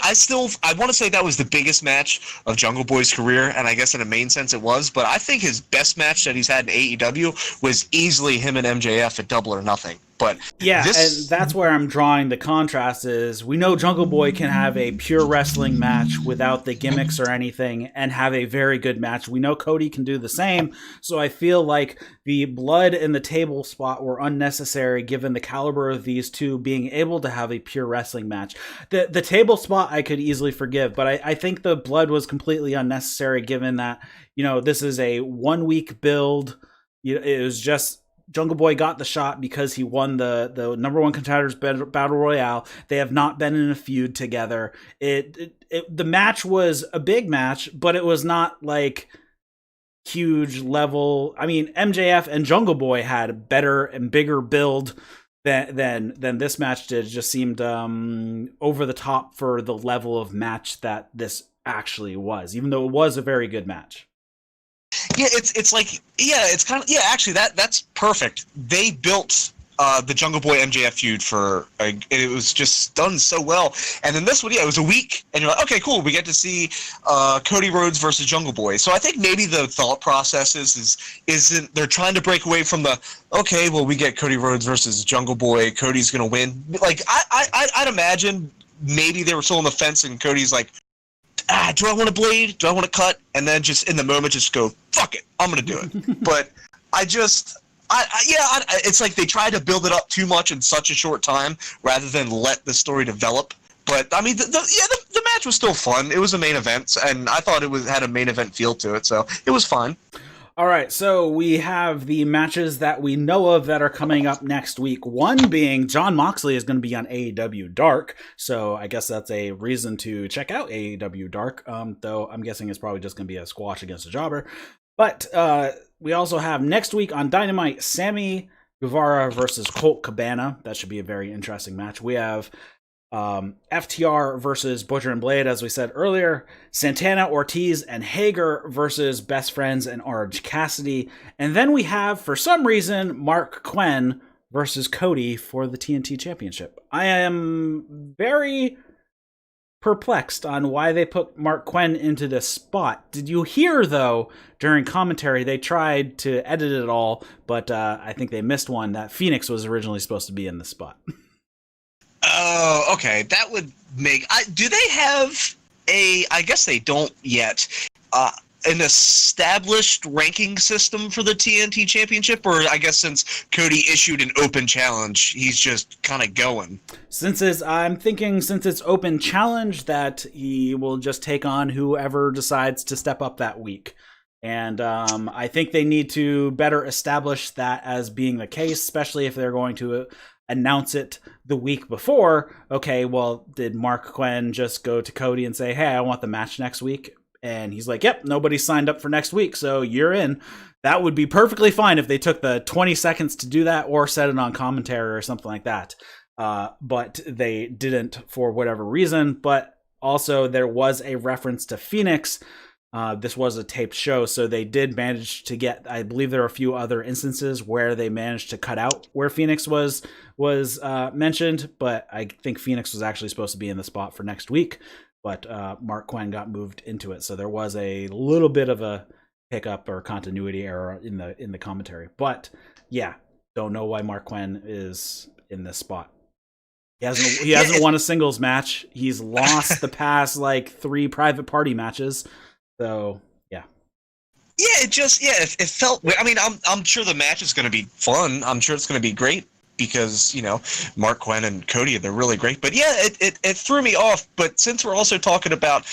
want to say that was the biggest match of Jungle Boy's career, and I guess in a main sense it was, but I think his best match that he's had in AEW was easily him and MJF at Double or Nothing. But yeah, and that's where I'm drawing the contrast is we know Jungle Boy can have a pure wrestling match without the gimmicks or anything and have a very good match. We know Cody can do the same, so I feel like the blood and the table spot were unnecessary given the caliber of these two being able to have a pure wrestling match. The table spot I could easily forgive, but I think the blood was completely unnecessary given that, this is a 1 week build. It was just Jungle Boy got the shot because he won the number one contenders battle royale. They have not been in a feud together. The match was a big match, but it was not like huge level. I mean, MJF and Jungle Boy had a better and bigger build than this match did. It just seemed over the top for the level of match that this actually was, even though it was a very good match. Yeah, it's kind of actually that's perfect. They built the Jungle Boy MJF feud it was just done so well. And then this one, it was a week, and you're like, okay, cool, we get to see Cody Rhodes versus Jungle Boy. So I think maybe the thought process isn't they're trying to break away from we get Cody Rhodes versus Jungle Boy, Cody's gonna win. Like I'd imagine maybe they were still on the fence, and Cody's like, do I want to blade? Do I want to cut? And then just in the moment, just go, fuck it, I'm going to do it. But it's like they tried to build it up too much in such a short time rather than let the story develop. But, I mean, the match was still fun. It was a main event, and I thought it had a main event feel to it, so it was fun. All right, so we have the matches that we know of that are coming up next week. One being Jon Moxley is going to be on AEW Dark, so I guess that's a reason to check out AEW Dark, though I'm guessing it's probably just going to be a squash against a jobber. But we also have next week on Dynamite, Sammy Guevara versus Colt Cabana. That should be a very interesting match. We have FTR versus Butcher and Blade, as we said earlier, Santana, Ortiz, and Hager versus Best Friends and Orange Cassidy. And then we have, for some reason, Mark Quinn versus Cody for the TNT Championship. I am very perplexed on why they put Mark Quinn into this spot. Did you hear, though, during commentary, they tried to edit it all, but I think they missed one, that Phoenix was originally supposed to be in the spot. Oh, okay. That would make... do they have I guess they don't yet, an established ranking system for the TNT Championship? Or I guess since Cody issued an open challenge, he's just kind of going? I'm thinking since it's open challenge, that he will just take on whoever decides to step up that week. And I think they need to better establish that as being the case, especially if they're going to announce it the week before. Okay, well, did Mark Quinn just go to Cody and say, hey, I want the match next week? And he's like, yep, nobody signed up for next week, so you're in. That would be perfectly fine if they took the 20 seconds to do that or said it on commentary or something like that. But they didn't for whatever reason. But also there was a reference to Phoenix. This was a taped show, so they did manage to get, I believe there are a few other instances where they managed to cut out where Phoenix was mentioned, but I think Phoenix was actually supposed to be in the spot for next week, but Mark Quinn got moved into it, so there was a little bit of a hiccup or continuity error in the commentary. But yeah, don't know why Mark Quinn is in this spot. He hasn't won a singles match. He's lost the past 3 private party matches. So yeah, it felt. I mean, I'm sure the match is going to be fun. I'm sure it's going to be great because Mark Quinn and Cody, they're really great. But yeah, it threw me off. But since we're also talking about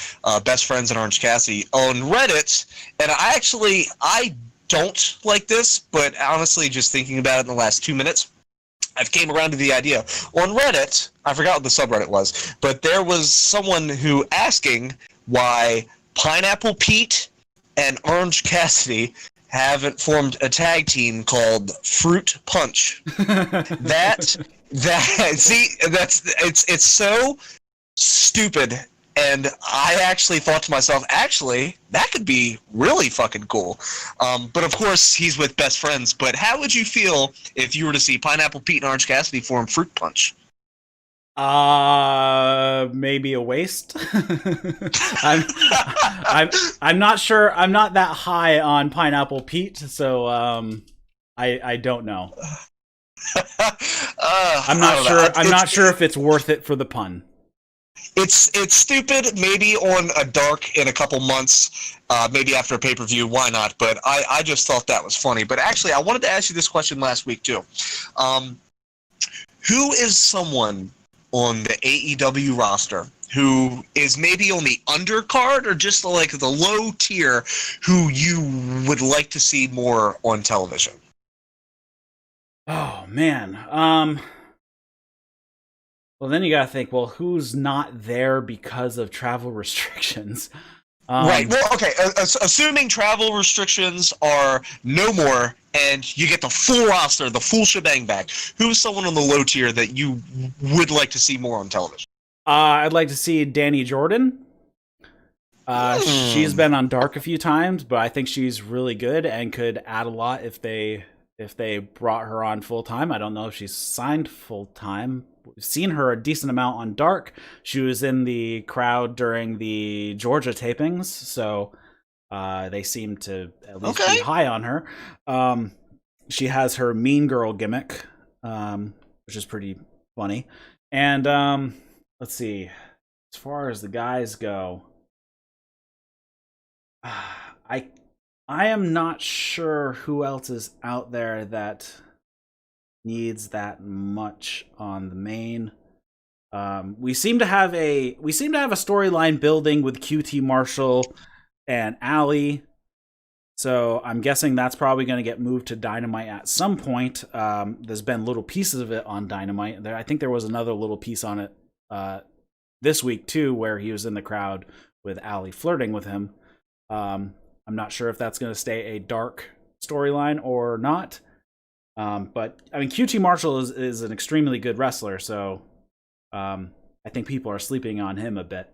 Best Friends and Orange Cassidy on Reddit, and I don't like this, but honestly, just thinking about it in the last 2 minutes, I've came around to the idea. On Reddit, I forgot what the subreddit was, but there was someone who asking why Pineapple Pete and Orange Cassidy haven't formed a tag team called Fruit Punch. It's so stupid, and I actually thought to myself, that could be really fucking cool. But of course, he's with Best Friends. But how would you feel if you were to see Pineapple Pete and Orange Cassidy form Fruit Punch? Maybe a waste. I'm not sure. I'm not that high on Pineapple Pete, so I don't know. I'm not sure. I'm not sure if it's worth it for the pun. It's stupid. Maybe on a Dark in a couple months, maybe after a pay-per-view. Why not? But I just thought that was funny. But actually, I wanted to ask you this question last week too. Who is someone on the AEW roster who is maybe on the undercard or just like the low tier who you would like to see more on television? Oh man. Well, then you gotta think, well, who's not there because of travel restrictions? Right. Well, okay. Assuming travel restrictions are no more and you get the full roster, the full shebang back, who's someone on the low tier that you would like to see more on television? I'd like to see Danny Jordan. She's been on Dark a few times, but I think she's really good and could add a lot if they brought her on full time. I don't know if she's signed full time. We've seen her a decent amount on Dark. She was in the crowd during the Georgia tapings, so they seem to at least be high on her. She has her Mean Girl gimmick, which is pretty funny. And let's see, as far as the guys go, I am not sure who else is out there that needs that much on the main. We seem to have a storyline building with QT Marshall and Allin. So I'm guessing that's probably going to get moved to Dynamite at some point. There's been little pieces of it on Dynamite. I think there was another little piece on it this week too, where he was in the crowd with Allie flirting with him. I'm not sure if that's going to stay a dark storyline or not. But I mean, QT Marshall is an extremely good wrestler, so I think people are sleeping on him a bit.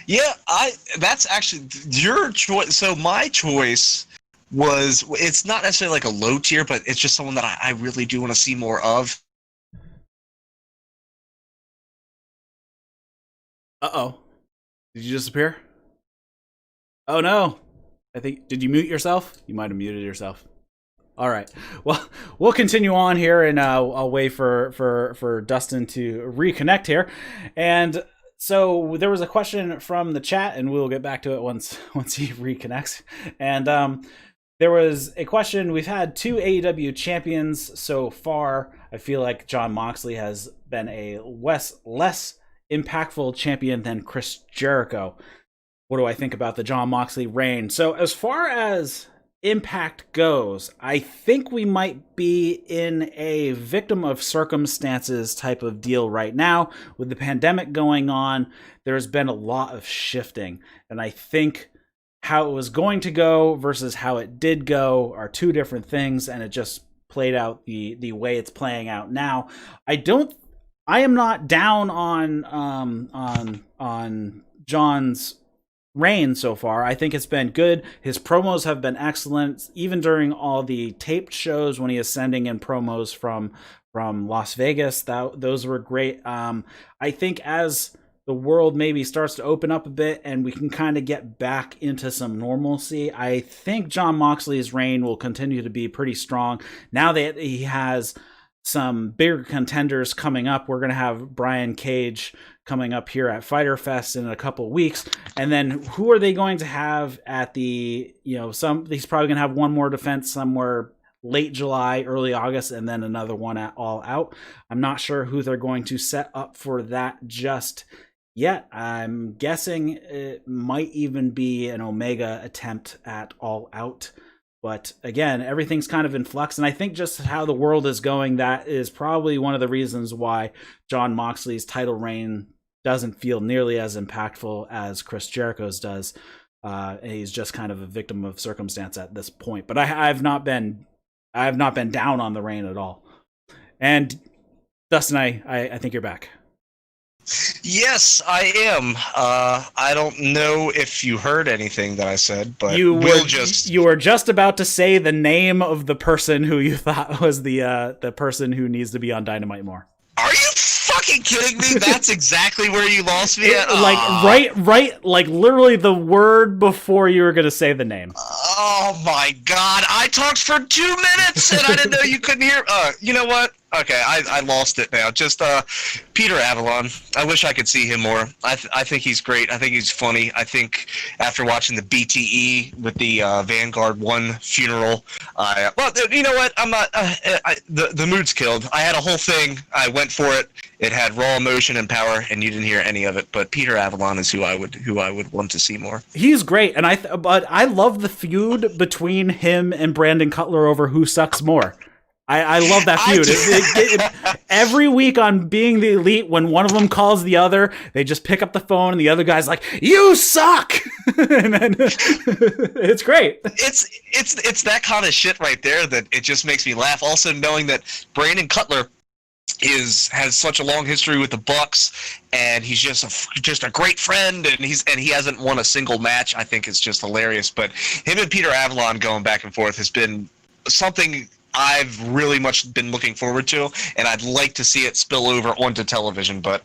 Yeah, that's actually your choice. So my choice was, it's not necessarily like a low tier, but it's just someone that I really do want to see more of. Uh-oh. Did you disappear? Oh no. Did you mute yourself? You might have muted yourself. All right. Well, we'll continue on here, and I'll wait for Dustin to reconnect here. And so there was a question from the chat, and we'll get back to it once he reconnects. And there was a question. We've had 2 AEW champions so far. I feel like Jon Moxley has been a less impactful champion than Chris Jericho. What do I think about the Jon Moxley reign? So as far as Impact goes, I think we might be in a victim of circumstances type of deal right now. With the pandemic going on, there's been a lot of shifting, and I think how it was going to go versus how it did go are two different things, and it just played out the way it's playing out now. I am not down on John's reign so far. I think it's been good. His promos have been excellent, even during all the taped shows when he is sending in promos from Las Vegas. Those were great. I think as the world maybe starts to open up a bit and we can kind of get back into some normalcy, I think Jon Moxley's reign will continue to be pretty strong. Now that he has some bigger contenders coming up, we're going to have Brian Cage coming up here at Fyter Fest in a couple weeks, and then who are they going to have at the, he's probably going to have one more defense somewhere late July, early August, and then another one at All Out. I'm not sure who they're going to set up for that just yet. I'm guessing it might even be an Omega attempt at All Out. But again, everything's kind of in flux, and I think just how the world is going, that is probably one of the reasons why Jon Moxley's title reign doesn't feel nearly as impactful as Chris Jericho's does. He's just kind of a victim of circumstance at this point. But I have not been down on the reign at all. And Dustin, I think you're back. Yes, I am. I don't know if you heard anything that I said, but you were just about to say the name of the person who you thought was the person who needs to be on Dynamite more. Are you fucking kidding me? That's exactly where you lost me at? Right, like literally the word before you were going to say the name. Oh my god, I talked for 2 minutes and I didn't know you couldn't hear. You know what? Okay, I lost it now. Just Peter Avalon. I wish I could see him more. I think he's great. I think he's funny. I think after watching the BTE with the Vanguard 1 funeral, well, you know what? I'm not. The mood's killed. I had a whole thing. I went for it. It had raw emotion and power, and you didn't hear any of it. But Peter Avalon is who I would want to see more. He's great, and but I love the feud between him and Brandon Cutler over who sucks more. I love that feud. Every week on Being the Elite, when one of them calls the other, they just pick up the phone and the other guy's like, "You suck!" And then it's great. It's that kind of shit right there that it just makes me laugh. Also, knowing that Brandon Cutler has such a long history with the Bucks, and he's just a great friend, and he hasn't won a single match. I think it's just hilarious. But him and Peter Avalon going back and forth has been something I've really much been looking forward to, and I'd like to see it spill over onto television. But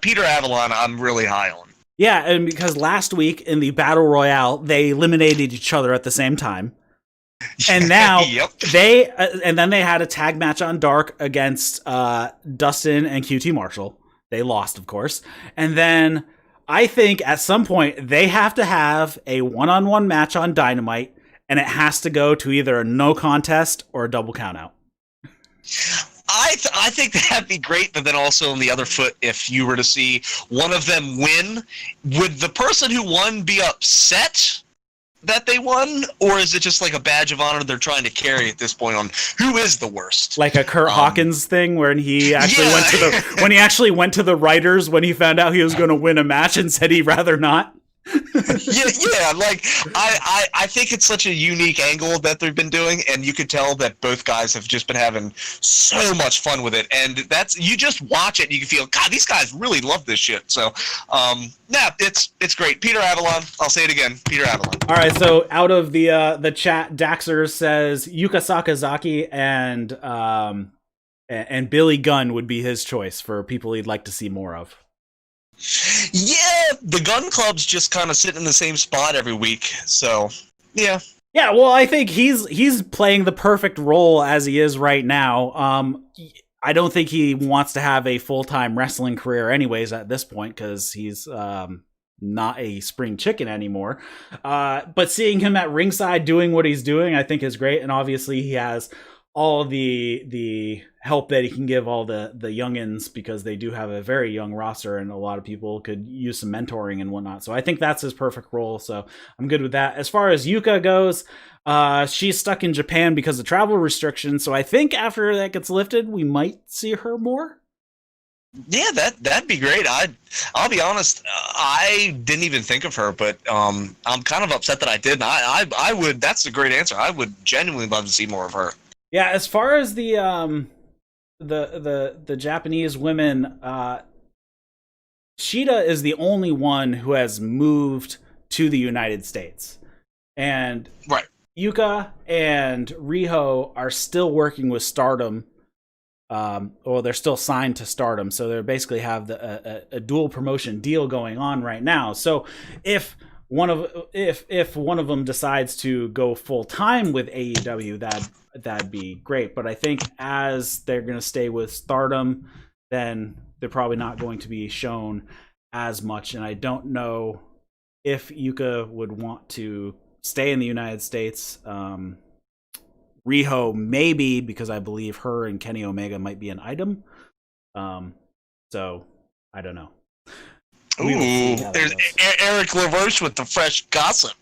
Peter Avalon, I'm really high on. Yeah, and because last week in the Battle Royale, they eliminated each other at the same time. And now yep. and then they had a tag match on Dark against Dustin and QT Marshall. They lost, of course. And then I think at some point they have to have a one-on-one match on Dynamite, and it has to go to either a no contest or a double countout. I think that'd be great, but then also on the other foot, if you were to see one of them win, would the person who won be upset? that they won, or is it just like a badge of honor they're trying to carry at this point on who is the worst? Like a Kurt Hawkins thing, when he actually went to the writers when he found out he was going to win a match and said he'd rather not. yeah. Like I think it's such a unique angle that they've been doing, and you could tell that both guys have just been having so much fun with it. And that's, you just watch it and you can feel, God, these guys really love this shit. So, it's great. Peter Avalon. I'll say it again, Peter Avalon. All right, so out of the chat, Daxer says Yuka Sakazaki and Billy Gunn would be his choice for people he'd like to see more of. Yeah, the Gun Club's just kind of sitting in the same spot every week, so yeah. Yeah, well, I think he's playing the perfect role as he is right now. I don't think he wants to have a full-time wrestling career anyways at this point, because he's not a spring chicken anymore. But seeing him at ringside doing what he's doing, I think is great, and obviously he has all the help that he can give all the youngins, because they do have a very young roster and a lot of people could use some mentoring and whatnot. So I think that's his perfect role. So I'm good with that. As far as Yuka goes, she's stuck in Japan because of travel restrictions. So I think after that gets lifted, we might see her more. Yeah, that'd be great. I'll be honest, I didn't even think of her, but I'm kind of upset that I didn't. I would. That's a great answer. I would genuinely love to see more of her. Yeah, as far as the Japanese women, Shida is the only one who has moved to the United States, and right. Yuka and Riho are still working with Stardom. Or they're still signed to Stardom, so they basically have a dual promotion deal going on right now. So if one of them decides to go full time with AEW, that'd be great. But I think as they're going to stay with Stardom, then they're probably not going to be shown as much. And I don't know if Yuka would want to stay in the United States. Riho maybe, because I believe her and Kenny Omega might be an item. So I don't know. Ooh, there's Eric LaRoche with the fresh gossip.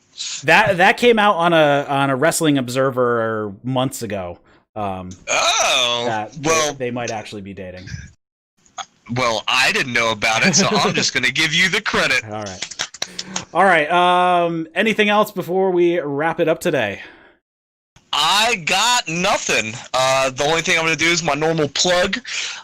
That came out on a Wrestling Observer months ago. They might actually be dating. Well, I didn't know about it, so I'm just going to give you the credit. All right. Anything else before we wrap it up today? I got nothing. The only thing I'm going to do is my normal plug.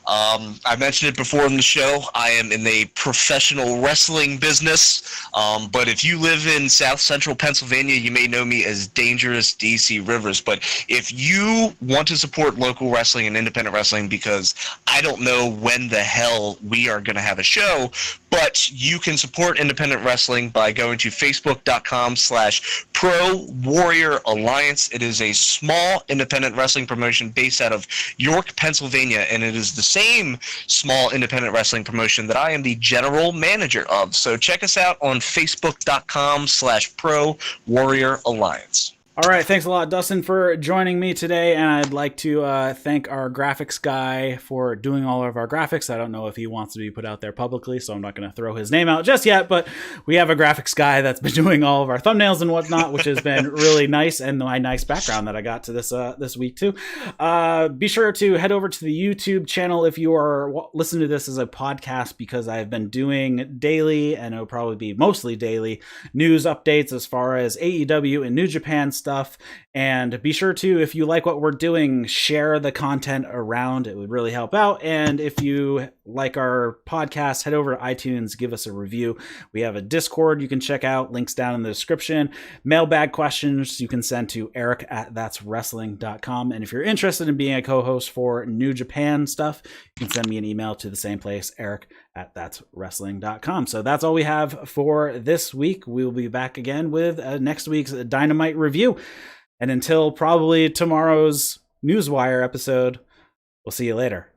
I mentioned it before in the show. I am in the professional wrestling business. But if you live in South Central Pennsylvania, you may know me as Dangerous DC Rivers. But if you want to support local wrestling and independent wrestling, because I don't know when the hell we are going to have a show, but you can support independent wrestling by going to facebook.com/Pro Warrior Alliance. It is a small independent wrestling promotion based out of York, Pennsylvania, and it is the same small independent wrestling promotion that I am the general manager of. So check us out on facebook.com/Pro Warrior Alliance. All right, thanks a lot, Dustin, for joining me today, and I'd like to thank our graphics guy for doing all of our graphics. I don't know if he wants to be put out there publicly, so I'm not going to throw his name out just yet, but we have a graphics guy that's been doing all of our thumbnails and whatnot, which has been really nice, and my nice background that I got to this week, too. Be sure to head over to the YouTube channel if you are listening to this as a podcast, because I've been doing daily, and it'll probably be mostly daily, news updates as far as AEW and New Japan stuff. And be sure to, if you like what we're doing, share the content around. It would really help out. And if you like our podcast, head over to iTunes, give us a review. We have a Discord you can check out, links down in the description. Mailbag questions you can send to eric@thatswrestling.com. And if you're interested in being a co-host for New Japan stuff, you can send me an email to the same place, eric@thatswrestling.com. So that's all we have for this week. We'll be back again with next week's Dynamite review. And until probably tomorrow's Newswire episode, we'll see you later.